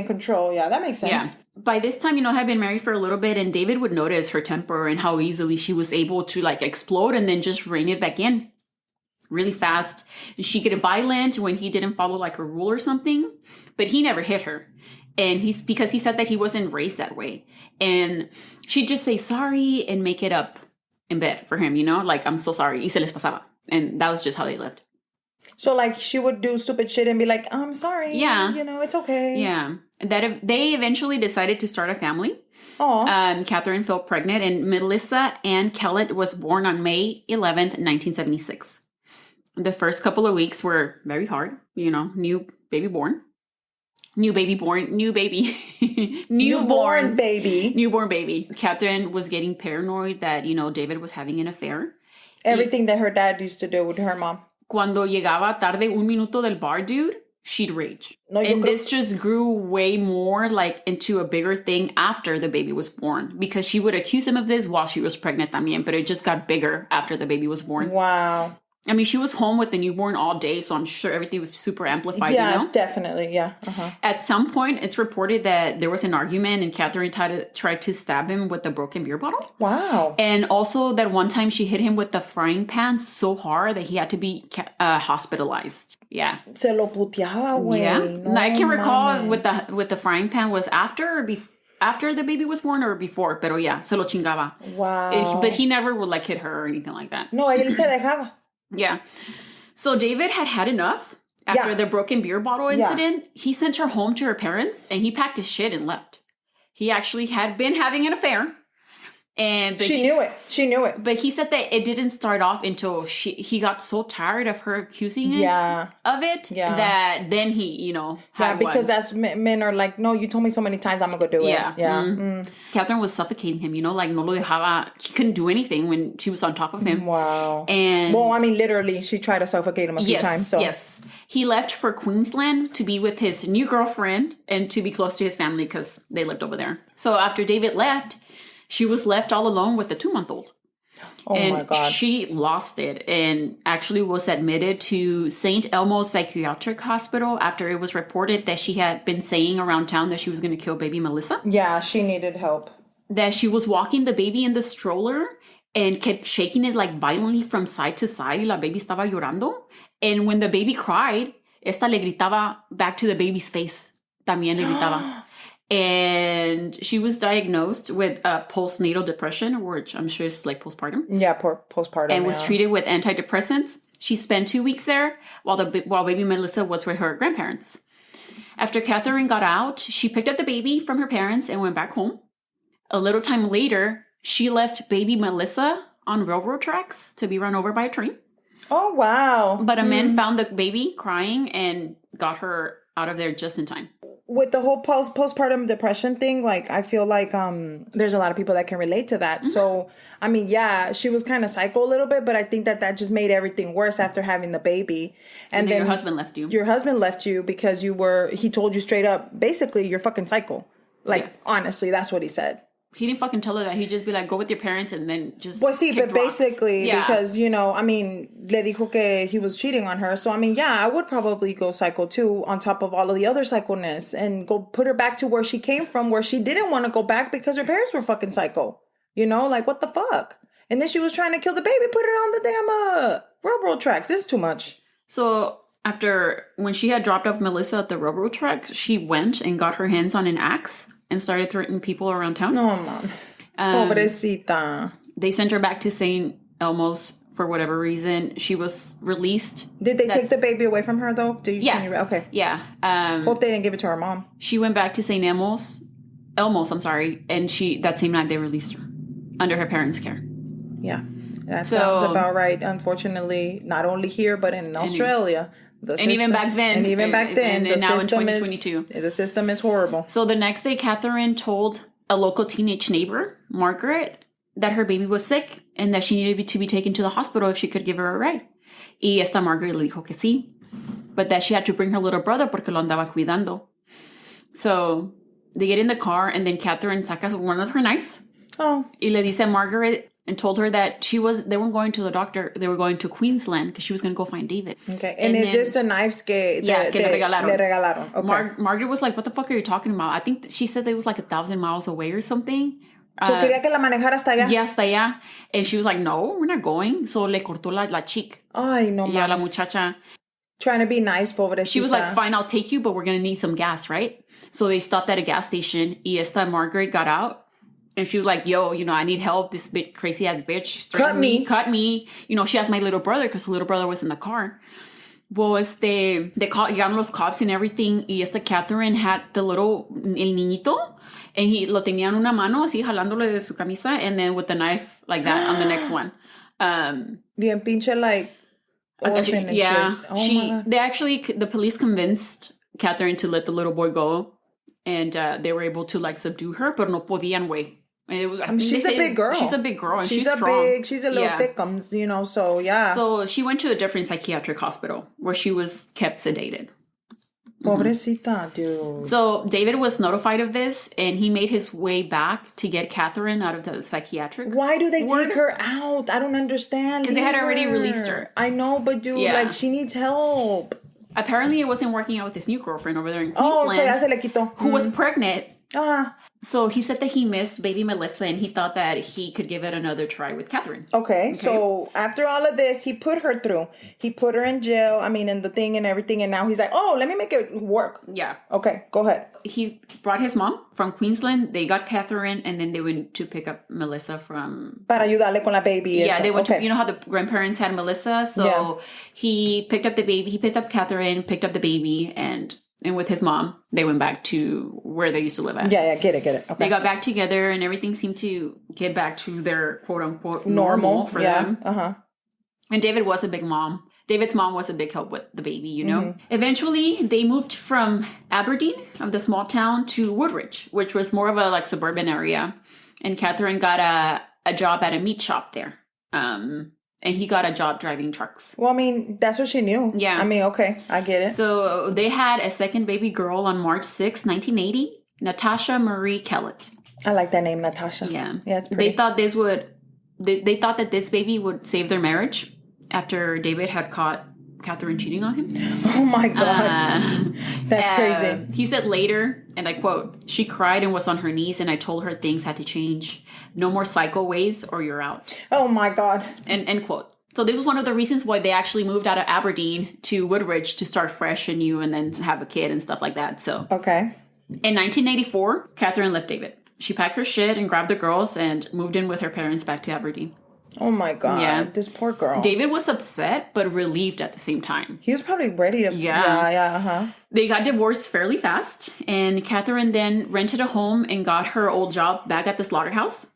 control. Yeah, that makes sense. Yeah. By this time, had been married for a little bit and David would notice her temper and how easily she was able to like explode and then just rein it back in really fast. She get violent when he didn't follow like a rule or something, but he never hit her. And because he said that he wasn't raised that way. And she'd just say sorry and make it up in bed for him, like, I'm so sorry. Y se les pasaba. And that was just how they lived. So, like, she would do stupid shit and be like, I'm sorry. Yeah. It's okay. Yeah. They eventually decided to start a family. Aw. Catherine fell pregnant, and Melissa Ann Kellett was born on May 11th, 1976. The first couple of weeks were very hard. New baby born. Newborn baby. Katherine was getting paranoid that, David was having an affair. Everything that her dad used to do with her mom. Cuando llegaba tarde un minuto del bar, dude, she'd rage. This just grew way more into a bigger thing after the baby was born, because she would accuse him of this while she was pregnant también, but it just got bigger after the baby was born. Wow. I mean, she was home with the newborn all day, so I'm sure everything was super amplified, Yeah, definitely, yeah. Uh-huh. At some point, it's reported that there was an argument and Katherine tried to stab him with a broken beer bottle. Wow. And also that one time she hit him with the frying pan so hard that he had to be hospitalized. Yeah. Se lo puteaba, güey. Yeah. No, I can't recall with the frying pan was after or after the baby was born or before, pero yeah, se lo chingaba. Wow. But he never would hit her or anything like that. No, él se dejaba. Yeah. So David had enough after the broken beer bottle incident. He sent her home to her parents and he packed his shit and left. He actually had been having an affair. But she knew it. But he said that it didn't start off until he got so tired of her accusing him of it that then he, had because that's men are like, no, you told me so many times I'm gonna go do it. Yeah. Mm. Katherine was suffocating him, no lo dejaba. He couldn't do anything when she was on top of him. Wow. And well, I mean, literally, she tried to suffocate him a few times. So. Yes. He left for Queensland to be with his new girlfriend and to be close to his family because they lived over there. So after David left, she was left all alone with the 2-month-old. Oh, my God. She lost it and actually was admitted to St. Elmo's Psychiatric Hospital after it was reported that she had been saying around town that she was going to kill baby Melissa. Yeah, she needed help. That she was walking the baby in the stroller and kept shaking it violently from side to side. Y la baby estaba llorando. And when the baby cried, esta le gritaba back to the baby's face. También le gritaba. And she was diagnosed with postnatal depression, which I'm sure is postpartum. Yeah, postpartum. And was treated with antidepressants. She spent 2 weeks there while baby Melissa was with her grandparents. After Katherine got out, she picked up the baby from her parents and went back home. A little time later, she left baby Melissa on railroad tracks to be run over by a train. Oh, wow. But a man found the baby crying and got her out of there just in time. With the whole postpartum depression thing, I feel like there's a lot of people that can relate to that. Mm-hmm. So, I mean, yeah, she was kind of psycho a little bit, but I think that just made everything worse after having the baby. And then your husband left you. Your husband left you because he told you straight up, basically, you're fucking psycho. Honestly, that's what he said. He didn't fucking tell her that. He'd just be like, go with your parents and then just Well, see, but rocks. Basically, because, I mean, le dijo que he was cheating on her. So, I mean, yeah, I would probably go psycho too on top of all of the other psychoness and go put her back to where she came from, where she didn't want to go back because her parents were fucking psycho. What the fuck? And then she was trying to kill the baby, put her on the damn railroad tracks. This is too much. So when she had dropped off Melissa at the railroad tracks, she went and got her hands on an axe and started threatening people around town. No, Mom. Pobrecita. They sent her back to St. Elmo's for whatever reason. She was released. Did they take the baby away from her, though? Okay. Yeah. Hope they didn't give it to her mom. She went back to St. Elmo's, and that same night they released her under her parents' care. Yeah. That sounds about right. Unfortunately, not only here, but in Australia. Even back then. And even back then. And now in 2022. The system is horrible. So the next day, Katherine told a local teenage neighbor, Margaret, that her baby was sick and that she needed to be taken to the hospital if she could give her a ride. Y esta Margaret le dijo que sí. But that she had to bring her little brother porque lo andaba cuidando. So they get in the car and then Katherine sacas one of her knives. Oh. Y le dice a Margaret and told her that they weren't going to the doctor, they were going to Queensland because she was going to go find David. Okay. And is this the knives que le regalaron? Okay. Margaret was like, what the fuck are you talking about? I think she said they was 1,000 miles away or something. So quería que la manejara hasta allá. Yeah, hasta allá. And she was like, no, we're not going. So le cortó la chick. Ay, no mames. Y a la muchacha. Trying to be nice, pobrecita. She was like, fine, I'll take you, but we're going to need some gas, right? So they stopped at a gas station. Y esta Margaret got out. And she was like, yo, I need help. This crazy ass bitch cut me. She has my little brother because the little brother was in the car. Well, llegaron los cops and everything. Y esta Katherine had el niñito. And lo tenía en una mano, así jalándole de su camisa. And then with the knife like that on the next one. Bien pinche orphan and shit. Oh my God. The police convinced Katherine to let the little boy go, and they were able to like subdue her, but no podían, güey. And it was, she's a big girl. She's a big girl, and she's strong. She's a little thickums, you know, so yeah. So she went to a different psychiatric hospital where she was kept sedated. Pobrecita, dude. So David was notified of this, and he made his way back to get Katherine out of the psychiatric. Why do they take her out? I don't understand. Because they had already released her. I know, but dude, like, she needs help. Apparently, it wasn't working out with his new girlfriend over there in Queensland. Oh, so ya se le quitó. Who was pregnant. So he said that he missed baby Melissa, and he thought that he could give it another try with Katherine. Okay, so after all of this, he put her through. He put her in jail, in the thing and everything, and now he's like, oh, let me make it work. Yeah. Okay, go ahead. He brought his mom from Queensland. They got Katherine, and then they went to pick up Melissa from... Para ayudarle con la baby. Yeah, they went to... You know how the grandparents had Melissa? So he picked up the baby. He picked up Katherine, picked up the baby, and with his mom, they went back to where they used to live at. Yeah, get it. Okay. They got back together, and everything seemed to get back to their quote-unquote normal for them. And David was a big mom. David's mom was a big help with the baby, you know? Eventually, they moved from Aberdeen, of the small town, to Woodridge, which was more of a like suburban area. And Katherine got a job at a meat shop there. And he got a job driving trucks. Well, that's what she knew. Yeah. Okay, I get it. So they had a second baby girl on March 6, 1980, Natasha Marie Kellett. I like that name, Natasha. Yeah. Yeah, it's pretty. They thought they thought that this baby would save their marriage after David had caught Katherine cheating on him. Oh my God. That's crazy. He said later, and I quote, "She cried and was on her knees, and I told her things had to change. No more psycho ways or you're out." Oh my God. End quote. So this was one of the reasons why they actually moved out of Aberdeen to Woodridge to start fresh and new and then to have a kid and stuff like that. So okay. In 1984, Katherine left David. She packed her shit and grabbed the girls and moved in with her parents back to Aberdeen. Oh my God. Yeah. This poor girl. David was upset, but relieved at the same time. He was probably ready to... Yeah. They got divorced fairly fast, and Katherine then rented a home and got her old job back at the slaughterhouse.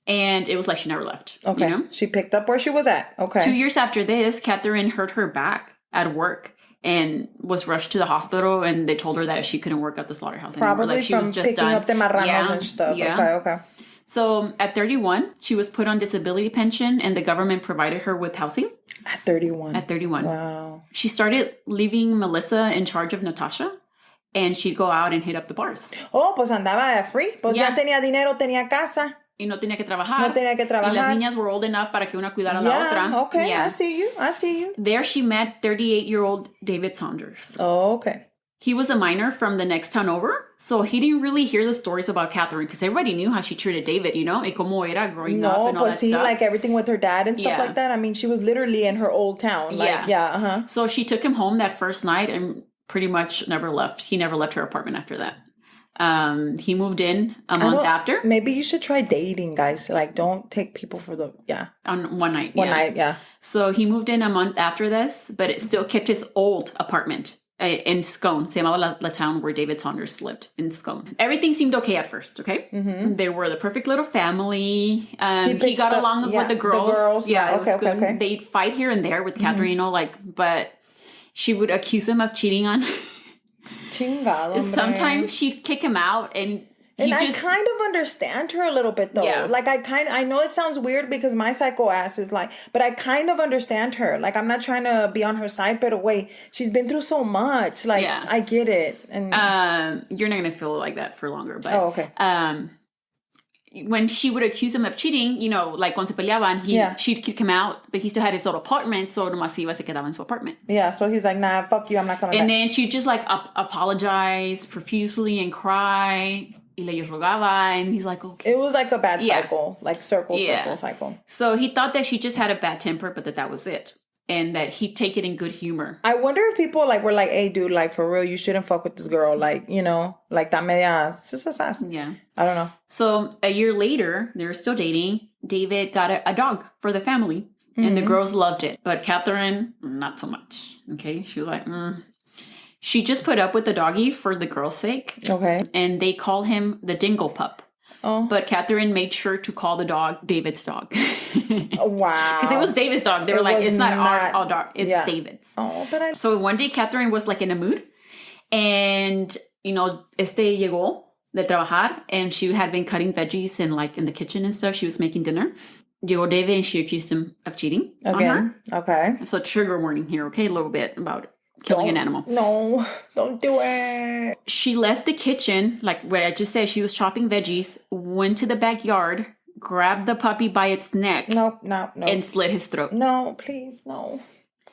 And it was like she never left. Okay. You know? She picked up where she was at. Okay. 2 years after this, Katherine hurt her back at work and was rushed to the hospital, and they told her that she couldn't work at the slaughterhouse anymore. Probably like she from was just picking up the marranos and stuff. Yeah. Okay. So at 31, she was put on disability pension, and the government provided her with housing. At 31? At 31. Wow. She started leaving Melissa in charge of Natasha, and she'd go out and hit up the bars. Oh, pues andaba free. Pues ya tenía dinero, tenía casa. Y no tenía que trabajar. Y las niñas were old enough para que una cuidara a la otra. Okay, I see you. There she met 38-year-old David Saunders. Oh, okay. He was a miner from the next town over, so he didn't really hear the stories about Katherine because everybody knew how she treated David, you know, y cómo era growing up and all that stuff. Like everything with her dad and stuff like that. She was literally in her old town. So she took him home that first night and pretty much never left. He never left her apartment after that. He moved in a month after. Maybe you should try dating, guys. Like, don't take people for the, on one night. One night. So he moved in a month after this, but it still kept his old apartment in Scone. Se llamaba la town where David Saunders lived, in Scone. Everything seemed okay at first, okay? Mm-hmm. They were the perfect little family. He got along with the girls. Yeah, it was good. Okay. They'd fight here and there with Katherine, you know, but she would accuse him of cheating on... Chingado, sometimes she'd kick him out, and I kind of understand her a little bit though. Yeah. Like I know it sounds weird because my psycho ass is like, but I kind of understand her. Like, I'm not trying to be on her side, but wait, she's been through so much. Like, I get it. And you're not gonna feel like that for longer. But okay. When she would accuse him of cheating, you know, like cuando se peleaban, she'd kick him out, but he still had his old apartment, so nomás iba se quedaba en su apartment. Yeah, so he's like, nah, fuck you, I'm not coming back. And then she'd just like apologize profusely and cry, y le rogaba, and he's like, okay. It was like a bad cycle, like circle. So he thought that she just had a bad temper, but that was it. And that he'd take it in good humor. I wonder if people were like, hey, dude, like, for real, you shouldn't fuck with this girl. Like, you know, like, that media. Yeah. I don't know. So a year later, they were still dating. David got a dog for the family. And the girls loved it. But Katherine, not so much. Okay. She was like, She just put up with the doggy for the girl's sake. Okay. And they call him the Dingle Pup. But Katherine made sure to call the dog David's dog. Wow. Because it was David's dog. They were like, it's not our dog. It's David's. So one day Katherine was like in a mood. And, llegó de trabajar. And she had been cutting veggies and like in the kitchen and stuff. She was making dinner. Llegó David and she accused him of cheating on her. Okay. So trigger warning here, okay? A little bit about killing an animal. No, don't do it. She left the kitchen, like what I just said, she was chopping veggies, went to the backyard, grabbed the puppy by its neck. No. And slit his throat. No, please, no.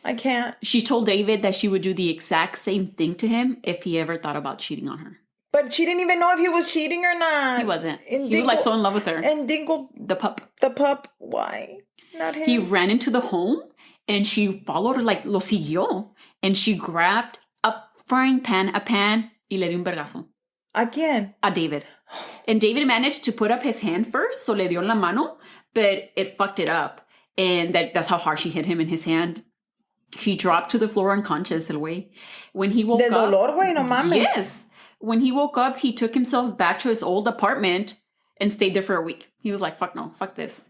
I can't. She told David that she would do the exact same thing to him if he ever thought about cheating on her. But she didn't even know if he was cheating or not. He wasn't. He was like so in love with her. And Dingle. The pup. Why? Not him. He ran into the home and she followed her, like, lo siguió. And she grabbed a pan, y le dio un vergazo. ¿A quién? A David. And David managed to put up his hand first, so le dio en la mano, but it fucked it up. And that's how hard she hit him in his hand. He dropped to the floor unconscious, el güey. When he woke up... De dolor, güey, no mames. Yes. When he woke up, he took himself back to his old apartment and stayed there for a week. He was like, fuck no, fuck this.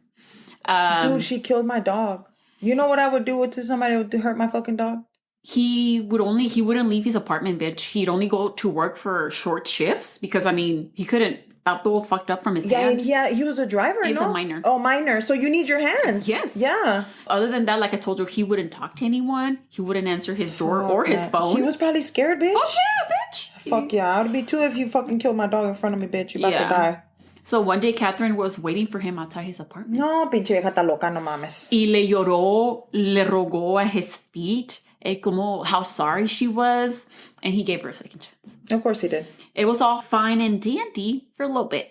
Dude, she killed my dog. You know what I would do to somebody who would hurt my fucking dog? He wouldn't leave his apartment, bitch. He'd only go to work for short shifts because, he couldn't, all fucked up from his hand. Yeah, he was a driver, He was a minor. Oh, minor. So you need your hands. Yes. Yeah. Other than that, like I told you, he wouldn't talk to anyone. He wouldn't answer his door or his phone. He was probably scared, bitch. Fuck yeah, bitch. Fuck yeah. I would be too if you fucking killed my dog in front of me, bitch. You're about to die. So one day, Katherine was waiting for him outside his apartment. No, pinche vieja está loca, no mames. Y le rogó at his feet how sorry she was. And he gave her a second chance. Of course he did. It was all fine and dandy for a little bit.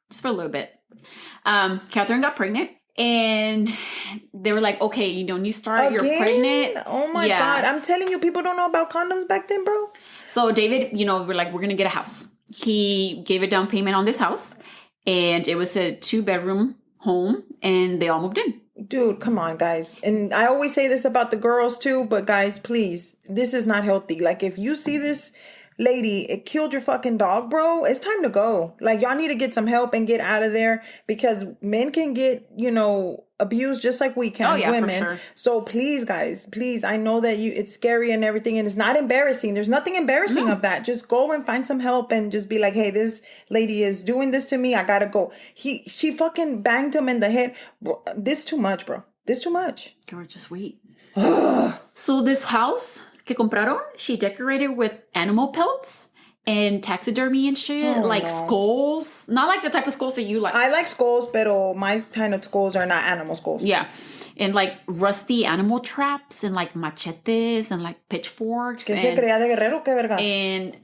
Just for a little bit. Katherine got pregnant. And they were like, okay, you start, you're pregnant. Oh my God. I'm telling you, people don't know about condoms back then, bro. So David, we're like, we're going to get a house. He gave a down payment on this house. And it was a 2-bedroom home. And they all moved in. Dude, come on, guys. And I always say this about the girls too. But guys, please, this is not healthy. Like, if you see this lady, it killed your fucking dog, bro, it's time to go. Like, y'all need to get some help and get out of there because men can get, abused just like we can, women. For sure. So please, guys, please, I know that it's scary and everything and it's not embarrassing. There's nothing embarrassing of that. Just go and find some help and just be like, hey, this lady is doing this to me. I gotta go. She fucking banged him in the head. Bro, this too much, bro. This too much. Girl, just wait. So this house que compraron, she decorated with animal pelts and taxidermy and shit, skulls. Not like the type of skulls that you like. I like skulls, pero my kind of skulls are not animal skulls. Yeah. And like rusty animal traps and like machetes and like pitchforks. ¿Qué se creía de guerrero? ¿Qué vergas?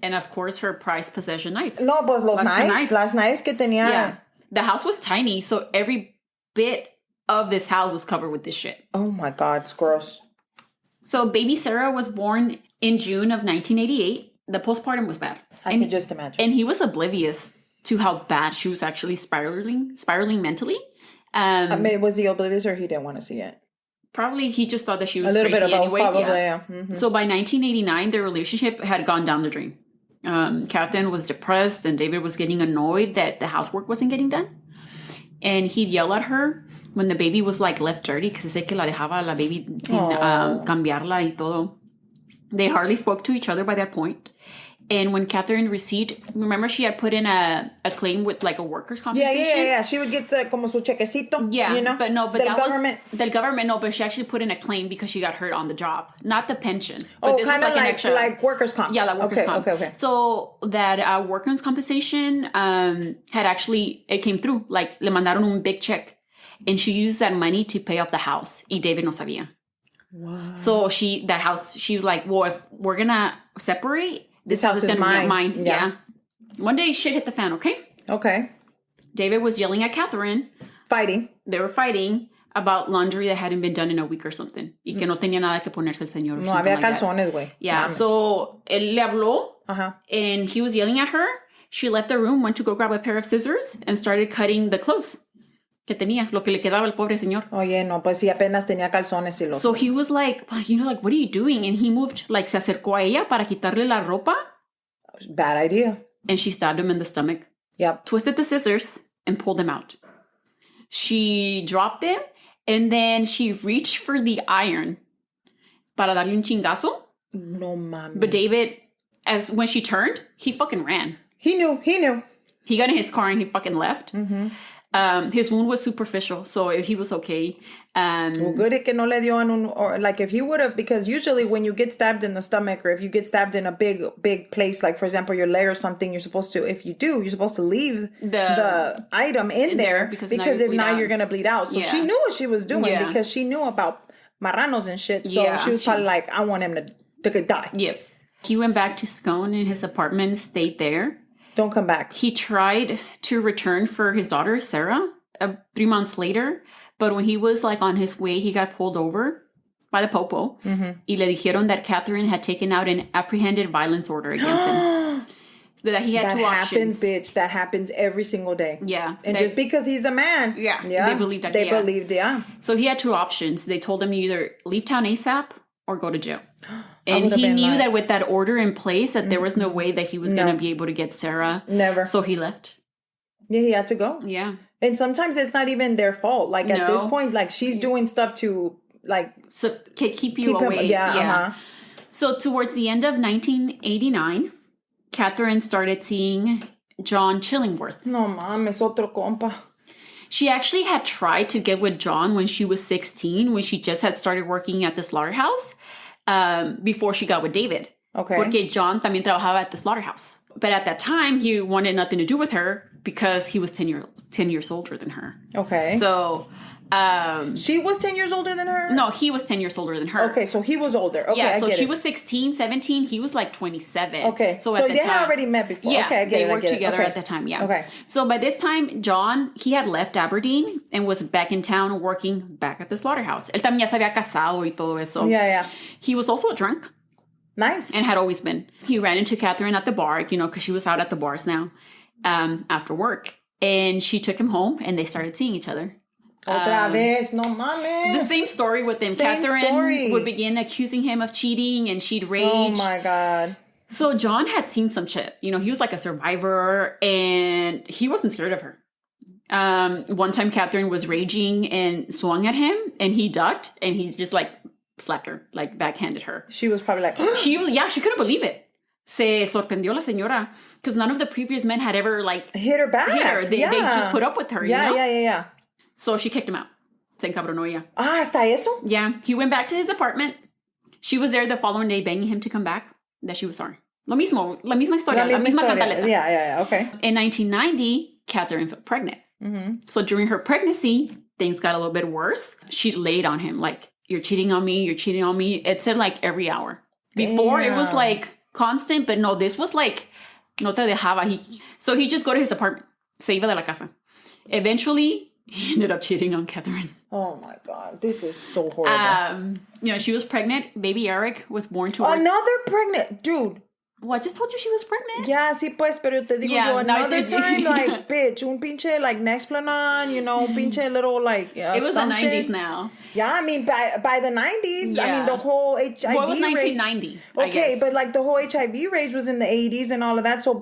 And of course her prized possession knives. No, pues los knives. Las knives que tenía. Yeah. The house was tiny, so every bit of this house was covered with this shit. Oh my God, it's gross. So baby Sarah was born in June of 1988. The postpartum was bad. I can just imagine. And he was oblivious to how bad she was actually spiraling mentally. Was he oblivious or he didn't want to see it? Probably he just thought that she was a little crazy bit of both, anyway. Probably, yeah. Mm-hmm. So by 1989, their relationship had gone down the drain. Katherine was depressed and David was getting annoyed that the housework wasn't getting done. And he'd yell at her when the baby was like left dirty because sé que la dejaba la baby sin cambiarla y todo. They hardly spoke to each other by that point. And when Katherine received, remember she had put in a claim with like a workers' compensation? Yeah. She would get como su chequecito. Yeah, but del government. Del government, no, but she actually put in a claim because she got hurt on the job. Not the pension. But this kind of like workers' comp. Yeah, like workers' comp. Okay. So that workers' compensation had actually, it came through. Like, le mandaron un big check. And she used that money to pay off the house. Y David no sabía. Wow. So she was like, well, if we're going to separate, this house is mine. Yeah. One day, shit hit the fan, okay? Okay. David was yelling at Katherine. Fighting. They were fighting about laundry that hadn't been done in a week or something. Y que no tenía nada que ponerse el señor. No había calzones, güey. Yeah, so él le habló. And he was yelling at her. She left the room, went to go grab a pair of scissors, and started cutting the clothes que tenía, lo que le quedaba al pobre señor. Oye, no, pues sí, apenas tenía calzones y lo. So he was like, like, what are you doing? And he moved, like, se acercó a ella para quitarle la ropa. Bad idea. And she stabbed him in the stomach. Yep. Twisted the scissors and pulled him out. She dropped him, and then she reached for the iron para darle un chingazo. No mames. But David, when she turned, he fucking ran. He knew. He got in his car and he fucking left. His wound was superficial, so he was okay. Well, good que no le dio en un, or like if he would have, because usually when you get stabbed in the stomach or if you get stabbed in a big place, like for example your leg or something, you're supposed to leave the item in there because if not you're gonna bleed out. So she knew what she was doing because she knew about marranos and shit. So she was probably like, I want him to die. Yes. He went back to Scone in his apartment, stayed there. Don't come back. He tried to return for his daughter, Sarah, 3 months later. But when he was like on his way, he got pulled over by the popo. Y le dijeron that Katherine had taken out an apprehended violence order against him. So that he had two options. That happens, bitch. That happens every single day. Yeah. And just because he's a man. Yeah. They believed that. They believed, So he had two options. They told him to either leave town ASAP or go to jail. And he knew that with that order in place, that there was no way that he was going to be able to get Sarah. Never. So he left. Yeah, he had to go. Yeah. And sometimes it's not even their fault. Like at this point, like she's doing stuff to like... So keep you away. So towards the end of 1989, Katherine started seeing John Chillingworth. No mames, otro compa. She actually had tried to get with John when she was 16, when she just had started working at the slaughterhouse, before she got with David. Okay. Porque John también trabajaba at the slaughterhouse. But at that time, he wanted nothing to do with her because he was 10 years older than her. Okay. So... she was 10 years older than her? No, he was 10 years older than her. Okay, so he was older. Okay, yeah, so she was 16, 17. He was like 27. Okay, so they had already met before. Yeah, okay, they worked together at the time, yeah. Okay. So by this time, John, he had left Aberdeen and was back in town working back at the slaughterhouse. Él también ya se había casado y todo eso. Yeah. He was also a drunk. Nice. And had always been. He ran into Katherine at the bar, because she was out at the bars now, after work. And she took him home and they started seeing each other. Otra vez, no mames. The same story with him. Katherine would begin accusing him of cheating and she'd rage. Oh my God. So John had seen some shit. He was like a survivor and he wasn't scared of her. One time Katherine was raging and swung at him and he ducked and he just like slapped her, like backhanded her. She was probably like... she couldn't believe it. Se sorprendió la señora because none of the previous men had ever like... hit her back. They just put up with her, Yeah. So she kicked him out. Se encabronó ella. ¿Hasta eso? Yeah. He went back to his apartment. She was there the following day begging him to come back. That she was sorry. La misma historia. La misma cantaleta. Yeah. Okay. In 1990, Katherine fell pregnant. Mm-hmm. So during her pregnancy, things got a little bit worse. She laid on him like, you're cheating on me. It said like every hour. Before it was like constant, but no, this was like, no te dejaba. So he just go to his apartment. Se iba de la casa. Eventually... he ended up cheating on Katherine. Oh my God. This is so horrible. She was pregnant. Baby Eric was born to her. Another pregnant. Dude. Well, I just told you she was pregnant. Yeah, sí pues, pero te digo yo another time, like, bitch, un pinche, like, Nexplanon, un pinche little, like, it was something. The 90s now. Yeah, I mean, by the 90s, I mean, the whole HIV well, it was 1990, Okay, but, like, the whole HIV rage was in the 80s and all of that, so...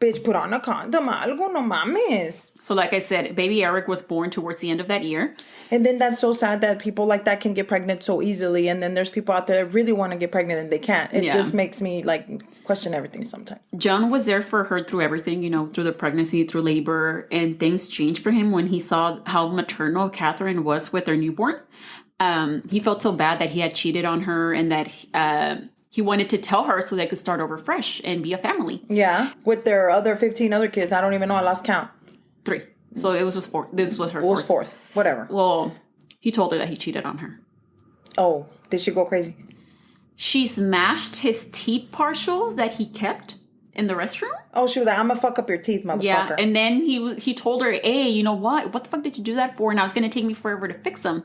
bitch, put on a condom, algo, no mames. So like I said, baby Eric was born towards the end of that year. And then that's so sad that people like that can get pregnant so easily. And then there's people out there that really want to get pregnant and they can't. It just makes me like question everything sometimes. John was there for her through everything, through the pregnancy, through labor. And things changed for him when he saw how maternal Katherine was with their newborn. He felt so bad that he had cheated on her and that... he wanted to tell her so they could start over fresh and be a family. Yeah. With their other 15 other kids. I don't even know. I lost count. 3. So it was fourth. This was her fourth. It was fourth. Whatever. Well, he told her that he cheated on her. Oh. Did she go crazy? She smashed his teeth partials that he kept in the restroom. Oh, she was like, I'm going to fuck up your teeth, motherfucker. Yeah. And then he told her, hey, you know what? What the fuck did you do that for? And I was going to take me forever to fix them.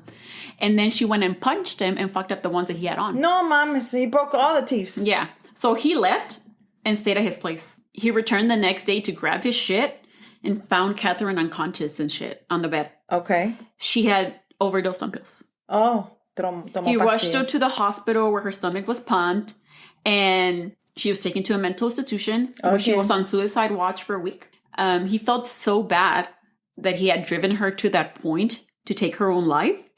And then she went and punched him and fucked up the ones that he had on. No, mames. He broke all the teeth. Yeah. So he left and stayed at his place. He returned the next day to grab his shit and found Katherine unconscious and shit on the bed. Okay. She had overdosed on pills. Oh. He rushed her to the hospital where her stomach was pumped. And she was taken to a mental institution where she was on suicide watch for a week. He felt so bad that he had driven her to that point to take her own life,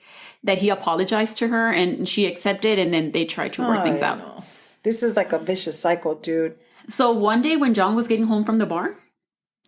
that he apologized to her and she accepted, and then they tried to work things out. Know. This is like a vicious cycle, dude. So one day when John was getting home from the bar,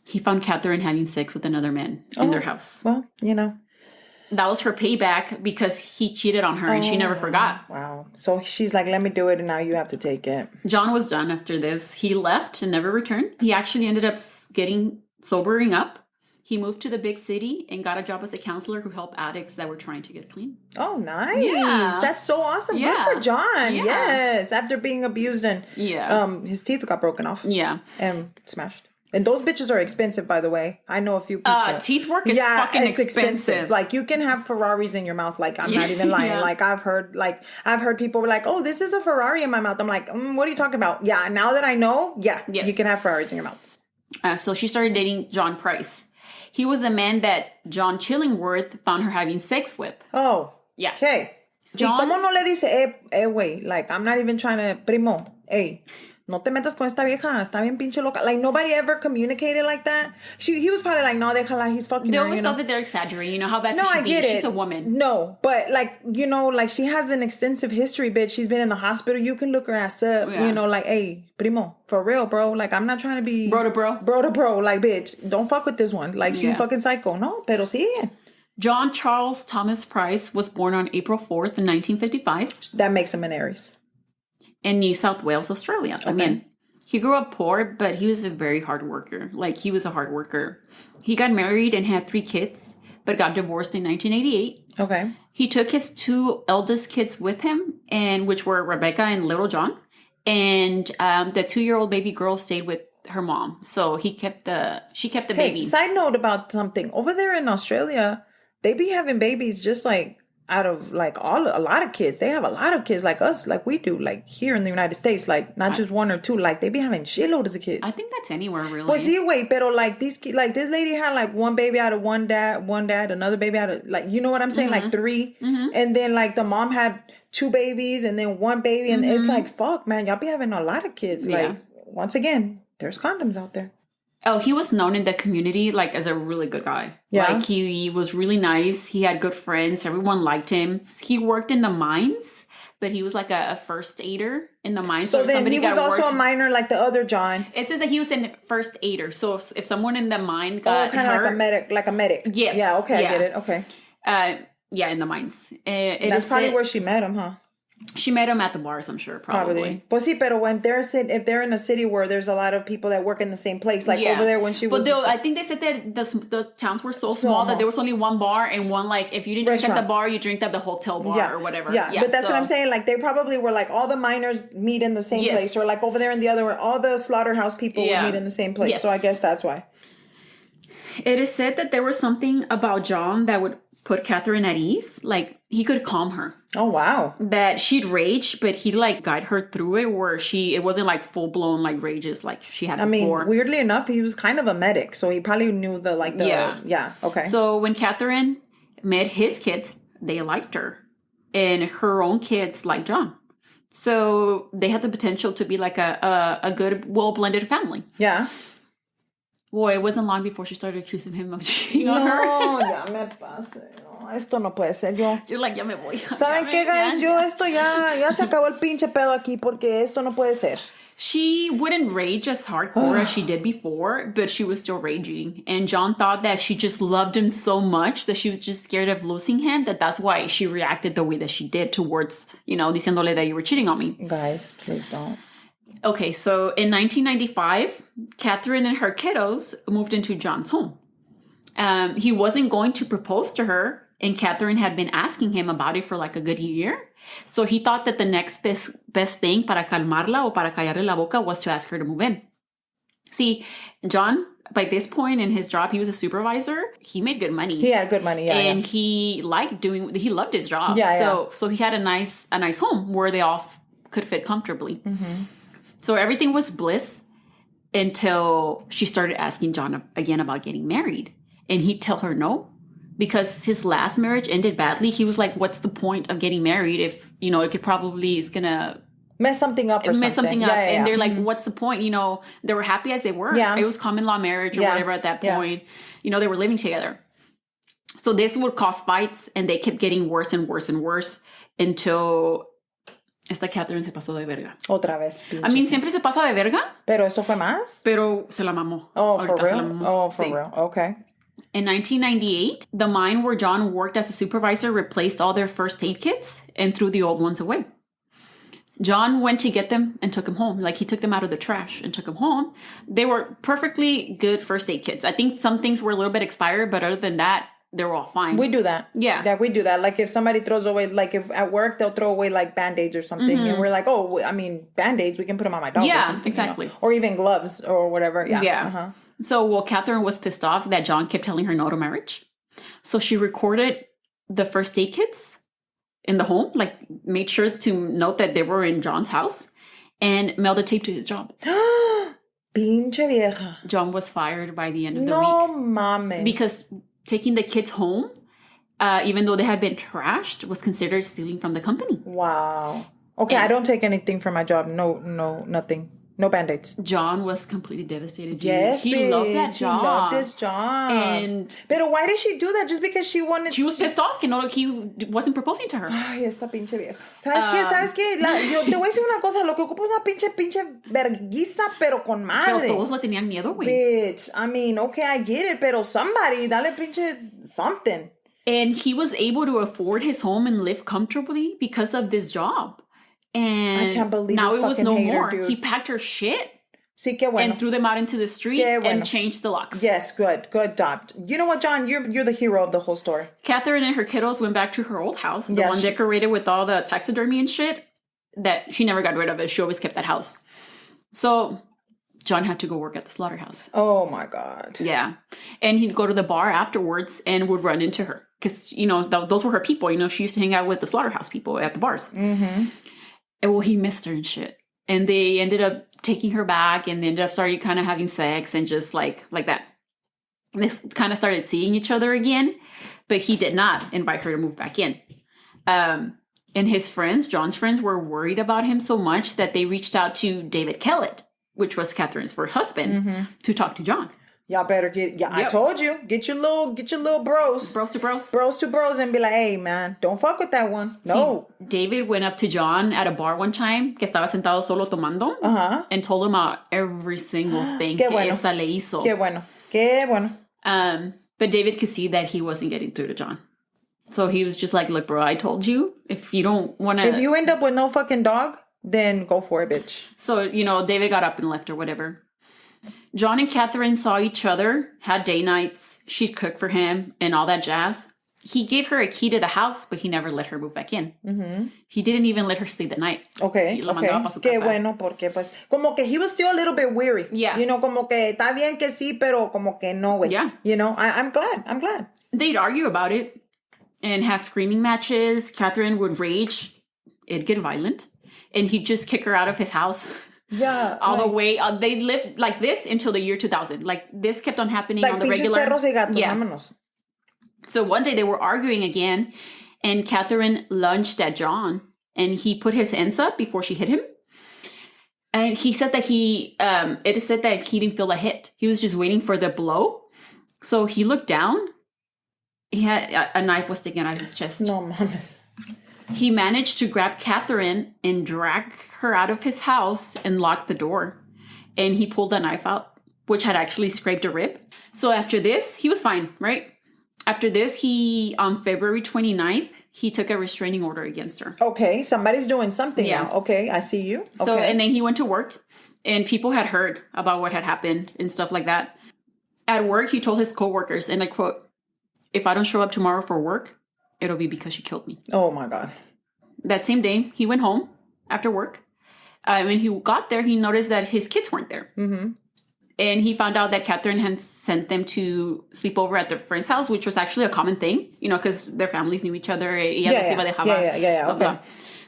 he found Katherine having sex with another man in their house. Well, That was her payback because he cheated on her and she never forgot. Wow. So she's like, let me do it and now you have to take it. John was done after this. He left and never returned. He actually ended up sobering up. He moved to the big city and got a job as a counselor who helped addicts that were trying to get clean. Oh, nice. Yeah. That's so awesome. Yeah. Good for John. Yeah. Yes. After being abused and his teeth got broken off. Yeah. And smashed. And those bitches are expensive, by the way. I know a few people. Teeth work is fucking expensive. Like, you can have Ferraris in your mouth. Like, I'm not even lying. Like, I've heard people were like, oh, this is a Ferrari in my mouth. I'm like, what are you talking about? Yeah, now that I know, you can have Ferraris in your mouth. So she started dating John Price. He was the man that John Chillingworth found her having sex with. Oh. Yeah. Okay. John, ¿Cómo no le dice, güey, like, I'm not even trying to, primo, hey, no te metas con esta vieja, está bien pinche loca. Like, nobody ever communicated like that. He was probably like, no, déjala, he's fucking they her, always thought that they're exaggerating. You know how bad no, could she I be? get it. She's a woman. No, but like, like she has an extensive history, bitch. She's been in the hospital. You can look her ass up, like, hey, primo, for real, bro. Like, I'm not trying to be... Bro to bro. Bro to bro. Like, bitch, don't fuck with this one. Like, she's fucking psycho. No, pero sí. John Charles Thomas Price was born on April 4th in 1955. That makes him an Aries. In New South Wales, Australia. Okay. I mean, he grew up poor, but he was a very hard worker. Like, he was a hard worker. He got married and had 3 kids, but got divorced in 1988. Okay. He took his 2 eldest kids with him, and which were Rebecca and Little John. And the 2-year-old baby girl stayed with her mom. So she kept the baby. Side note about something. Over there in Australia, they be having babies just like out of like a lot of kids. They have a lot of kids like us, like we do, like here in the United States, like not just 1 or 2, like they be having shitloads of kids. I think that's anywhere really. Well, see, wait, pero like these, like this lady had like 1 baby out of one dad, another baby out of like, you know what I'm saying? Like 3. And then like the mom had 2 babies and then 1 baby. And it's like, fuck, man, y'all be having a lot of kids. Like, once again, there's condoms out there. Oh, he was known in the community like as a really good guy. Yeah. Like he was really nice. He had good friends. Everyone liked him. He worked in the mines, but he was like a first aider in the mines. So then he was also a miner like the other John. It says that he was a first aider. So if someone in the mine got kind of hurt, like a medic. Yes. Yeah, okay, I get it. Okay. Yeah, in the mines. That's probably where she met him, huh? She met him at the bars, I'm sure, probably. Pues sí, pero when if they're in a city where there's a lot of people that work in the same place, like over there when she was... But I think they said that the towns were so small that there was only 1 bar and 1, like, if you didn't drink at the bar, you drink at the hotel bar or whatever. Yeah, but that's what I'm saying. Like, they probably were like, all the miners meet in the same place. Or like over there in the other one, all the slaughterhouse people would meet in the same place. So I guess that's why. It is said that there was something about John that would put Katherine at ease. Like, he could calm her. Oh, wow. That she'd rage, but he'd like guide her through it where it wasn't like full blown like rages like she had before. I mean, weirdly enough, he was kind of a medic. So he probably knew okay. So when Katherine met his kids, they liked her. And her own kids liked John. So they had the potential to be like a good, well-blended family. Yeah. Boy, it wasn't long before she started accusing him of cheating on her. No, ya me pase. No, esto no puede ser yo. You're like, ya me voy. ¿Saben qué, guys? Esto ya se acabó el pinche pedo aquí porque esto no puede ser. She wouldn't rage as hardcore as she did before, but she was still raging. And John thought that she just loved him so much that she was just scared of losing him, that's why she reacted the way that she did towards, diciéndole that you were cheating on me. Guys, please don't. Okay, so in 1995, Katherine and her kiddos moved into John's home. He wasn't going to propose to her, and Katherine had been asking him about it for like a good year. So he thought that the next best thing para calmarla o para callarle la boca was to ask her to move in. See, John, by this point in his job, he was a supervisor. He made good money. He had good money, yeah. And he loved his job. Yeah, so he had a nice home where they all could fit comfortably. Mm-hmm. So everything was bliss until she started asking John again about getting married. And he'd tell her no. Because his last marriage ended badly. He was like, what's the point of getting married if, it's going to mess something up or mess something up. Yeah, and they're like, what's the point? You know, they were happy as they were. Yeah. It was common law marriage or whatever at that point. You know, they were living together. So this would cause fights, and they kept getting worse and worse and worse until esta Katherine se pasó de verga. Otra vez. I mean, siempre se pasa de verga. Pero esto fue más? Pero se la mamó. Oh, for real? Oh, for real. Okay. In 1998, the mine where John worked as a supervisor replaced all their first aid kits and threw the old ones away. John went to get them and took them home. Like, he took them out of the trash and took them home. They were perfectly good first aid kits. I think some things were a little bit expired, but other than that, they were all fine. We do that. Yeah, we do that. Like, if somebody throws away, like, if at work they'll throw away like Band-Aids or something, and we're like, oh, I mean, Band-Aids, we can put them on my dog. Yeah, or something, exactly. You know? Or even gloves or whatever. Yeah. Yeah. Uh-huh. So, well, Katherine was pissed off that John kept telling her no to marriage. So she recorded the first aid kits in the home, like made sure to note that they were in John's house, and mailed the tape to his job. Pinche vieja. John was fired by the end of the week. No mames. Because taking the kids home, even though they had been trashed, was considered stealing from the company. Wow. Okay, I don't take anything from my job. No, nothing. No Band-Aids. John was completely devastated. Dude. Yes, he loved that job. He loved his job. But why did she do that? Just because she wanted... She was pissed off que no, he wasn't proposing to her. Ay, esta pinche vieja. ¿Sabes qué? Yo te voy a decir una cosa. Lo que ocupa es una pinche verguiza, pero con madre. Pero todos le tenían miedo, güey. Bitch. I mean, okay, I get it, pero somebody, dale pinche something. And he was able to afford his home and live comfortably because of this job. And I can't believe now this it was fucking no hater, more. dude. He packed her shit Sí, qué bueno. and threw them out into the street and changed the locks. Yes, good job. You know what, John? You're the hero of the whole story. Katherine and her kiddos went back to her old house, the one decorated with all the taxidermy and shit, that she never got rid of it. She always kept that house. So John had to go work at the slaughterhouse. Oh my God. Yeah. And he'd go to the bar afterwards and would run into her. Because, you know, those were her people. You know, she used to hang out with the slaughterhouse people at the bars. Mm-hmm. And well, he missed her and shit. And they ended up taking her back, and they ended up starting kind of having sex and just like that. They kind of started seeing each other again, but he did not invite her to move back in. And his friends, John's friends, were worried about him so much that they reached out to David Kellett, which was Katherine's first husband, to talk to John. Y'all better get, I told you, get your little bros. Bros to bros. Bros to bros and be like, hey, man, don't fuck with that one. No. See, David went up to John at a bar one time, que estaba sentado solo tomando, and told him about every single thing que esta le hizo. Qué bueno. But David could see that he wasn't getting through to John. So he was just like, look, bro, I told you, if you don't want to... If you end up with no fucking dog, then go for it, bitch. So, you know, David got up and left or whatever. John and Katherine saw each other, had day nights, she'd cook for him, and all that jazz. He gave her a key to the house, but he never let her move back in. Mm-hmm. He didn't even let her stay the night. Okay. Qué bueno, porque pues, como que he was still a little bit weary. Yeah. You know, como que está bien que sí, pero como que no, güey. Yeah. You know, I'm glad. They'd argue about it and have screaming matches. Katherine would rage. It'd get violent. And he'd just kick her out of his house. Yeah. All the way. They lived like this until the year 2000. Like, this kept on happening on the regular. Perros y gatos, vámonos. So one day they were arguing again, and Katherine lunged at John, and he put his hands up before she hit him. And he said that it is said that he didn't feel a hit. He was just waiting for the blow. So he looked down. He had a knife was sticking out of his chest. No, mames. He managed to grab Katherine and drag her out of his house and lock the door. And he pulled a knife out, which had actually scraped a rib. So after this, he was fine, right? After this, on February 29th, he took a restraining order against her. Okay, somebody's doing something now. Okay, I see you. Okay. So, and then he went to work, and people had heard about what had happened and stuff like that. At work, he told his coworkers, and I quote, "If I don't show up tomorrow for work, it'll be because she killed me." Oh, my God. That same day, he went home after work. When he got there, he noticed that his kids weren't there. Mm-hmm. And he found out that Katherine had sent them to sleep over at their friend's house, which was actually a common thing, you know, because their families knew each other. Okay.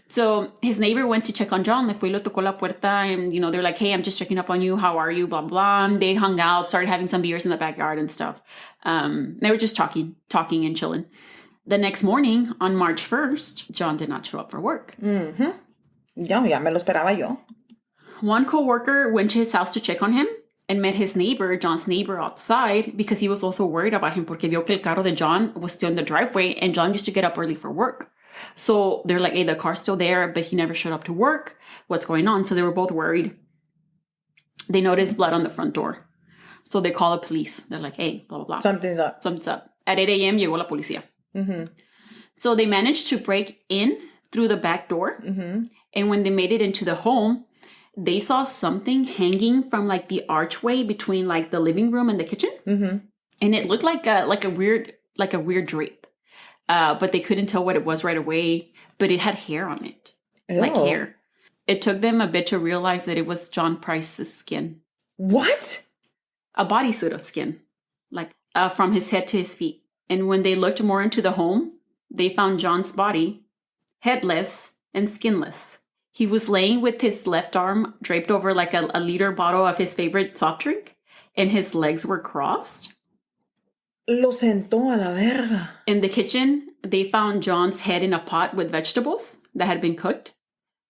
So his neighbor went to check on John. Le fue y le tocó la puerta. And, you know, they're like, hey, I'm just checking up on you. How are you? Blah, blah. And they hung out, started having some beers in the backyard and stuff. They were just talking and chilling. The next morning, on March 1st, John did not show up for work. Mm-hmm. Ya me lo esperaba yo. One co-worker went to his house to check on him and met his neighbor, John's neighbor, outside because he was also worried about him porque vio que el carro de John was still in the driveway and John used to get up early for work. So they're like, hey, the car's still there, but he never showed up to work. What's going on? So they were both worried. They noticed blood on the front door. So they call the police. They're like, hey, blah, blah, blah. Something's up. Something's up. At 8 a.m., llegó la policía. Mm-hmm. So they managed to break in through the back door. Mm-hmm. And when they made it into the home, they saw something hanging from like the archway between like the living room and the kitchen. Mm-hmm. And it looked like a weird drape. But they couldn't tell what it was right away. But it had hair on it. Ew. Like hair. It took them a bit to realize that it was John Price's skin. What? A bodysuit of skin. Like from his head to his feet. And when they looked more into the home, they found John's body headless and skinless. He was laying with his left arm draped over like a liter bottle of his favorite soft drink, and his legs were crossed. Lo sentó a la verga. In the kitchen, they found John's head in a pot with vegetables that had been cooked.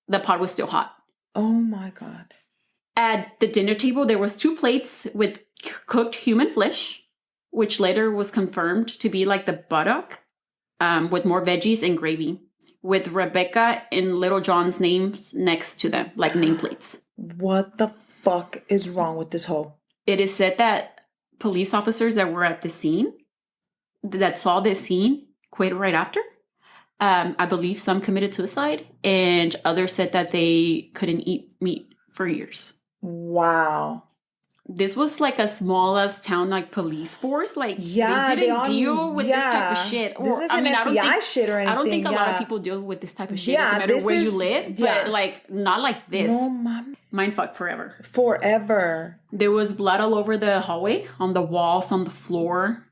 The pot was still hot. Oh my God. At the dinner table, there was 2 plates with cooked human flesh, which later was confirmed to be like the buttock, with more veggies and gravy, with Rebecca and Little John's names next to them, like nameplates. What the fuck is wrong with this hoe? It is said that police officers that were at the scene, that saw this scene, quit right after. I believe some committed suicide, and others said that they couldn't eat meat for years. Wow. This was like a smallest town, like police force. Like they didn't deal with this type of shit. Or, this isn't FBI shit or anything. I don't think a lot of people deal with this type of shit. Doesn't matter where you live, but like not like this. No, mom. Mindfuck forever. Forever. There was blood all over the hallway, on the walls, on the floor.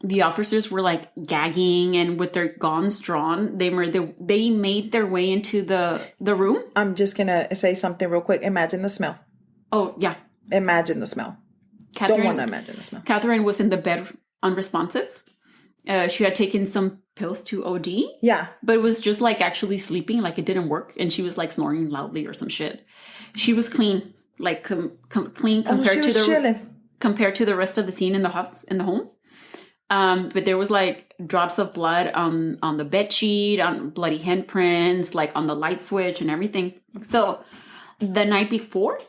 The officers were like gagging and with their guns drawn. They made their way into the room. I'm just gonna say something real quick. Imagine the smell. Oh yeah. Imagine the smell. Don't want to imagine the smell. Catherine was in the bed unresponsive. She had taken some pills to OD. Yeah. But it was just like actually sleeping, like it didn't work. And she was like snoring loudly or some shit. She was clean, like clean compared to the rest of the scene in the house, in the home. But there was like drops of blood on the bed sheet, on bloody handprints, like on the light switch and everything. So the night before,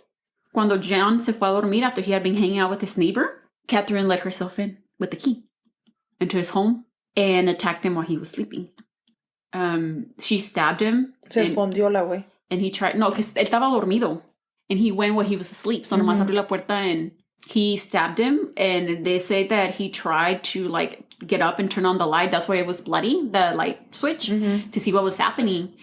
cuando John se fue a dormir after he had been hanging out with his neighbor, Katherine let herself in with the key into his home and attacked him while he was sleeping. She stabbed him. Se escondió la güey. And he tried, no, because él estaba dormido. And he went while he was asleep. So nomás abrió la puerta and he stabbed him. And they say that he tried to like get up and turn on the light. That's why it was bloody, the light switch, to see what was happening.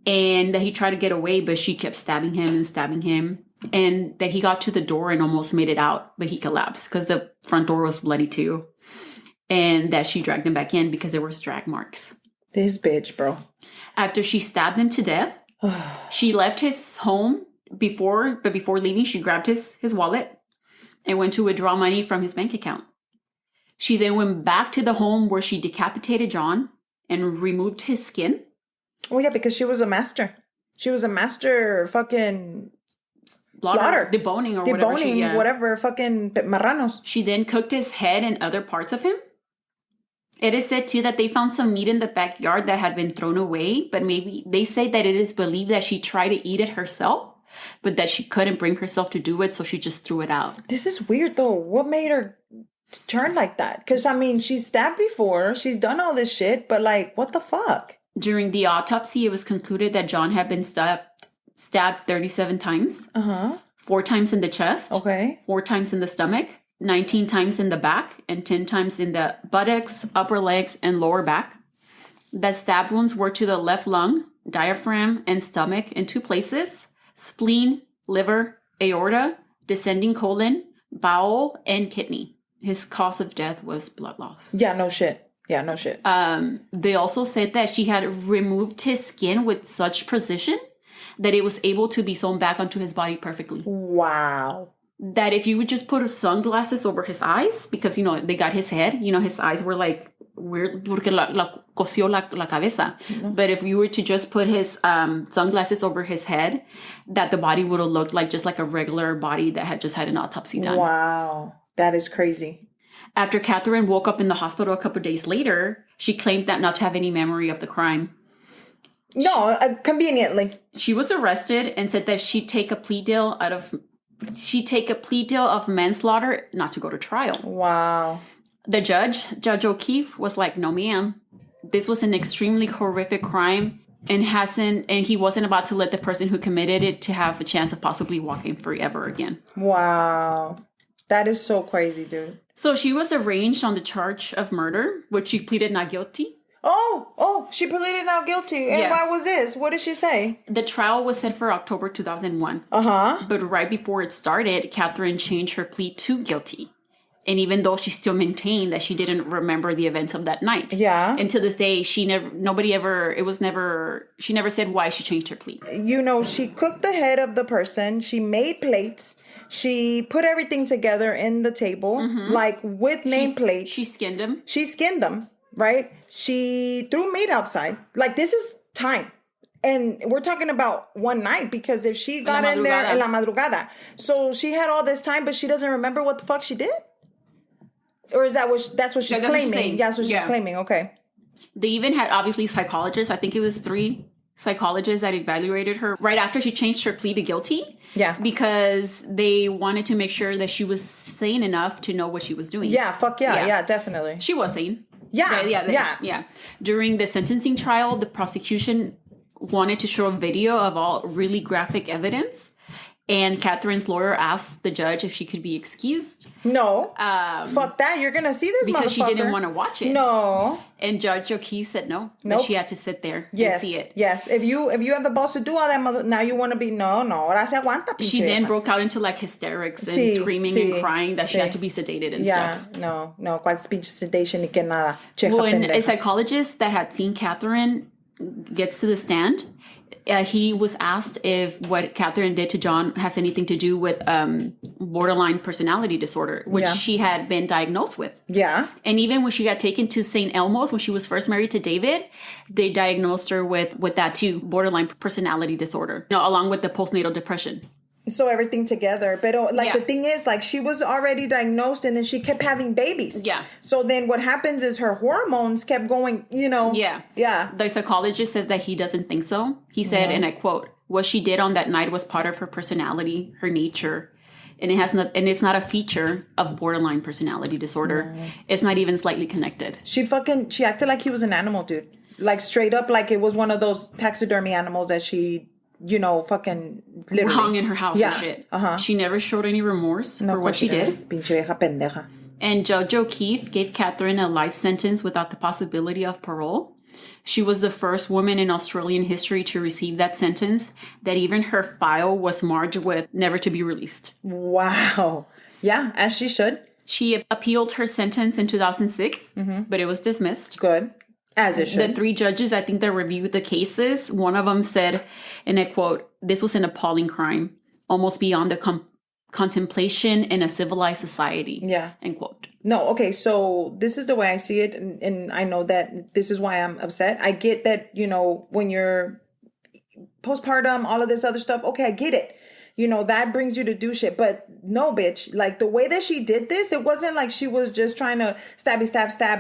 And that he tried to get away, but she kept stabbing him. And that he got to the door and almost made it out, but he collapsed because the front door was bloody too. And that she dragged him back in because there was drag marks. This bitch, bro. After she stabbed him to death, she left his home before leaving, she grabbed his wallet and went to withdraw money from his bank account. She then went back to the home where she decapitated John and removed his skin. Oh, yeah, because she was a master. She was a master fucking... slaughter. Deboning or whatever. Whatever, fucking marranos. She then cooked his head and other parts of him. It is said, too, that they found some meat in the backyard that had been thrown away, but maybe they say that it is believed that she tried to eat it herself, but that she couldn't bring herself to do it, so she just threw it out. This is weird, though. What made her turn like that? Because, I mean, she's stabbed before. She's done all this shit, but, like, what the fuck? During the autopsy, it was concluded that John had been stabbed 37 times. 4 times in the chest. Okay. 4 times in the stomach. 19 times in the back. And 10 times in the buttocks, upper legs, and lower back. The stab wounds were to the left lung, diaphragm, and stomach in 2 places. Spleen, liver, aorta, descending colon, bowel, and kidney. His cause of death was blood loss. Yeah, no shit. They also said that she had removed his skin with such precision that it was able to be sewn back onto his body perfectly. Wow. that if you would just put sunglasses over his eyes, because, you know, they got his head, you know, his eyes were like weird, porque cosió la cabeza. Mm-hmm. But if you were to just put his sunglasses over his head, that the body would have looked like just like a regular body that had just had an autopsy done. Wow. That is crazy. After Katherine woke up in the hospital a couple of days later, she claimed that not to have any memory of the crime. No, conveniently. She was arrested and said that she'd take a plea deal of manslaughter not to go to trial. Wow. The Judge O'Keefe, was like, no, ma'am. This was an extremely horrific crime and he wasn't about to let the person who committed it to have a chance of possibly walking free ever again. Wow. That is so crazy, dude. So she was arraigned on the charge of murder, which she pleaded not guilty. Oh, she pleaded not guilty. And why was this? What did she say? The trial was set for October 2001. Uh-huh. But right before it started, Katherine changed her plea to guilty. And even though she still maintained that she didn't remember the events of that night. Yeah. And to this day, she never said why she changed her plea. You know, she cooked the head of the person. She made plates. She put everything together in the table, like with nameplates. She skinned them. She skinned them, right? She threw meat outside. Like, this is time. And we're talking about one night, because if she got in there en la madrugada. So she had all this time, but she doesn't remember what the fuck she did? Or is that's what she's claiming? That's what she's claiming. Okay. They even had, obviously, psychologists. I think it was 3 psychologists that evaluated her right after she changed her plea to guilty. Yeah. Because they wanted to make sure that she was sane enough to know what she was doing. Yeah, fuck yeah. Yeah, definitely. She was sane. Yeah. During the sentencing trial, the prosecution wanted to show a video of all really graphic evidence. And Katherine's lawyer asked the judge if she could be excused. No. Fuck that. You're going to see this because she didn't want to watch it. No. And Judge O'Keefe said no. That she had to sit there and see it. Yes. If you have the balls to do all that, now you want to be, no. Ahora se aguanta, she then broke out into like hysterics and screaming and crying that she had to be sedated and stuff. No. Cuál pinche sedation ni que nada. When a psychologist that had seen Katherine gets to the stand, he was asked if what Katherine did to John has anything to do with borderline personality disorder, which she had been diagnosed with. Yeah. And even when she got taken to St. Elmo's, when she was first married to David, they diagnosed her with that too, borderline personality disorder, along with the postnatal depression. So everything together. But the thing is, like, she was already diagnosed and then she kept having babies. Yeah. So then what happens is her hormones kept going, Yeah. The psychologist says that he doesn't think so. He said, and I quote, "What she did on that night was part of her personality, her nature. And it's not a feature of borderline personality disorder. No. It's not even slightly connected." She acted like he was an animal, dude. Like, straight up, like it was one of those taxidermy animals that she... fucking literally hung in her house and shit. She never showed any remorse for what she did. Pinche vieja pendeja. And Judge O'Keefe gave Katherine a life sentence without the possibility of parole. She was the first woman in Australian history to receive that sentence, that even her file was marked with never to be released. Wow. Yeah, as she should. She appealed her sentence in 2006, but it was dismissed. Good. As it should. The 3 judges, I think, that reviewed the cases, one of them said, and I quote, "This was an appalling crime, almost beyond the contemplation in a civilized society." Yeah. End quote. No, okay, so this is the way I see it, and I know that this is why I'm upset. I get that, when you're postpartum, all of this other stuff, okay, I get it. That brings you to do shit. But no, bitch. Like, the way that she did this, it wasn't like she was just trying to stab,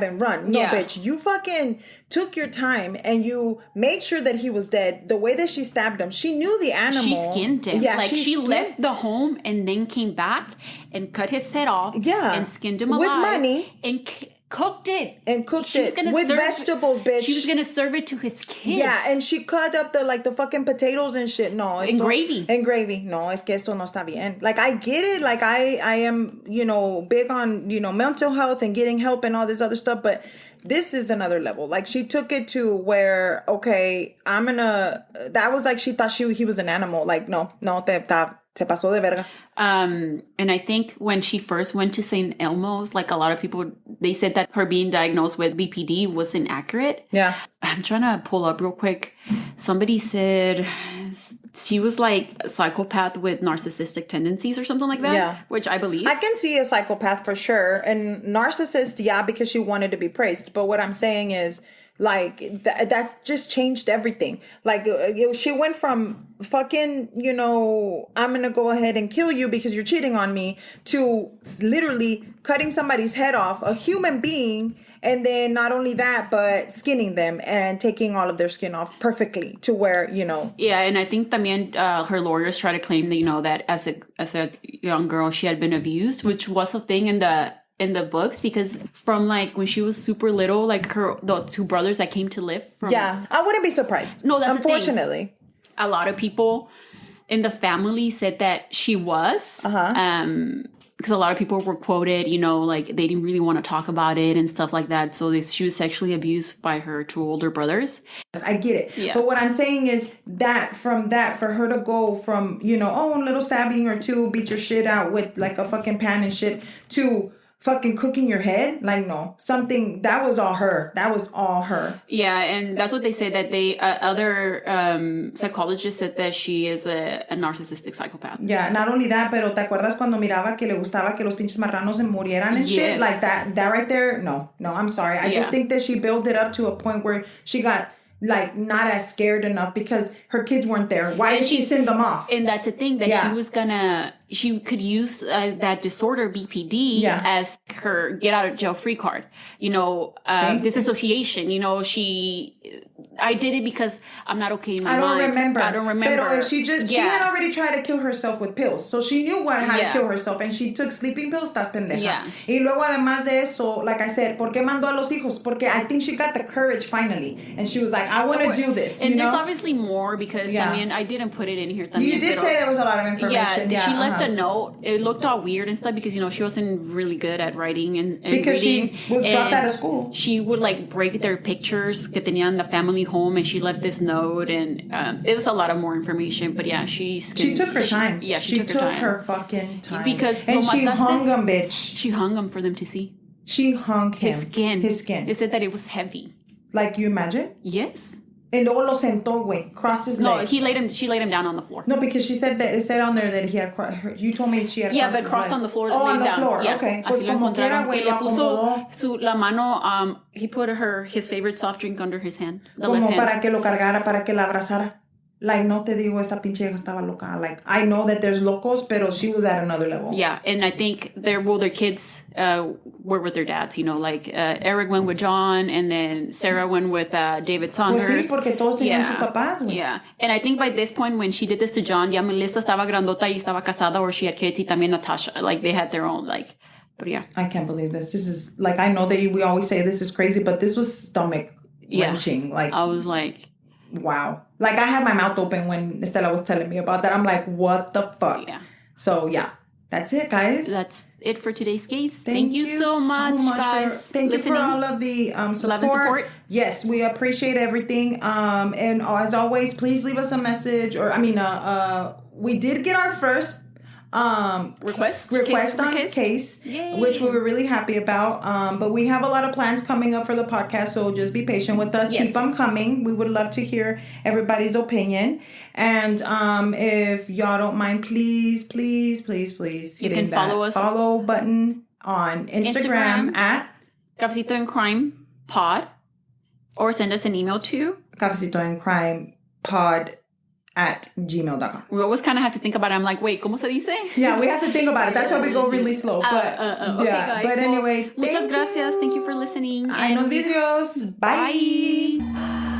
and run. No, bitch. You fucking took your time and you made sure that he was dead. The way that she stabbed him, she knew the animal. She skinned him. Yeah, like, she left the home and then came back and cut his head off. Yeah. And skinned him alive. With money. And cooked it. With vegetables, bitch. She was going to serve it to his kids. Yeah, and she cut up the fucking potatoes and shit. No. And gravy. And gravy. No, es que esto no está bien. Like, I get it. Like, I am, big on, mental health and getting help and all this other stuff. But this is another level. Like, she took it to where, okay, that was like she thought he was an animal. Like, no, se pasó de verga. And I think when she first went to St. Elmo's, like, a lot of people, they said that her being diagnosed with BPD was inaccurate. Yeah. I'm trying to pull up real quick. Somebody said she was like a psychopath with narcissistic tendencies or something like that. Yeah. Which I believe. I can see a psychopath for sure. And narcissist, yeah, because she wanted to be praised. But what I'm saying is, like, that just changed everything. Like, she went from fucking, I'm going to go ahead and kill you because you're cheating on me, to literally cutting somebody's head off, a human being. And then not only that, but skinning them and taking all of their skin off perfectly to where, Yeah, and I think también her lawyers try to claim that, that as a young girl, she had been abused, which was a thing in the books, because from like when she was super little, like the two brothers that came to live from... Yeah, I wouldn't be surprised. No, that's unfortunately. The thing. A lot of people in the family said that she was. Because a lot of people were quoted, like they didn't really want to talk about it and stuff like that. So she was sexually abused by her two older brothers. I get it. Yeah. But what I'm saying is that for her to go from, a little stabbing or two, beat your shit out with like a fucking pan and shit, to fucking cooking your head, like, no, something that was all her. Yeah, and that's what they say, that they other psychologists said that she is a narcissistic psychopath. Yeah, not only that, pero ¿te acuerdas cuando miraba que le gustaba que los pinches marranos se murieran and shit? Like that right there? No, I'm sorry. I just think that she built it up to a point where she got like not as scared enough because her kids weren't there. Why did she send them off? And that's the thing, that she could use that disorder BPD as her get out of jail free card. Disassociation. I did it because I'm not okay in my mind. I don't remember. But if she had already tried to kill herself with pills, so she knew how to kill herself, and she took sleeping pills. Estás pendeja. Yeah. Y luego además de eso, like I said, ¿por qué mandó a los hijos? Porque I think she got the courage finally, and she was like, I want to do this. And there's obviously more, because I didn't put it in here. You did say there was a lot of information. Yeah, she left a note. It looked all weird and stuff because she wasn't really good at writing and because reading. She was dropped out of school. She would like break their pictures que tenían the family home, and she left this note, and it was a lot of more information. But yeah, she took her time. She took her fucking time. Because and she hung him, bitch. She hung him for them to see. She hung him. His skin. They said that it was heavy. Like, you imagine? Yes. And luego lo sentó, güey. Crossed his legs. No, she laid him down on the floor. No, because she said that, it said on there that he had you told me she had crossed his legs. Yeah, but crossed on the floor. On the floor. Yeah. Okay. Así lo encontraron. Y le puso la mano, he put his favorite soft drink under his hand. The left hand. Para que lo cargara, para que la abrazara. Like, no te digo, esta pinche hija estaba loca. Like, I know that there's locos, pero she was at another level. Yeah, and I think their kids were with their dads, like Eric went with John, and then Sarah went with David Saunders. Pues sí, porque todos tenían sus papás, güey. Yeah, and I think by this point, when she did this to John, ya Melissa estaba grandota y estaba casada, or she had kids, y también Natasha. Like, they had their own, like, but yeah. I can't believe this. This is, like, I know that we always say this is crazy, but this was stomach wrenching. Like, I was like... Wow. Like, I had my mouth open when Estela was telling me about that. I'm like, what the fuck? Yeah. So, yeah. That's it, guys. That's it for today's case. Thank you so much guys. Thank you for all of the support. Love and support. Yes, we appreciate everything. And as always, please leave us a message. Or, we did get our first request on case, which we were really happy about. But we have a lot of plans coming up for the podcast, so just be patient with us. Keep them coming. We would love to hear everybody's opinion. And if y'all don't mind, please you can follow us. Follow button on Instagram at Cafecito and Crime Pod, or send us an email to Cafecito and Crime Pod @gmail.com. We always kind of have to think about it. I'm like, wait, ¿cómo se dice? Yeah, we have to think about it. That's why we go really slow. But okay, guys. But anyway, muchas gracias. Thank you for listening. Ay, nos vidrios. Bye.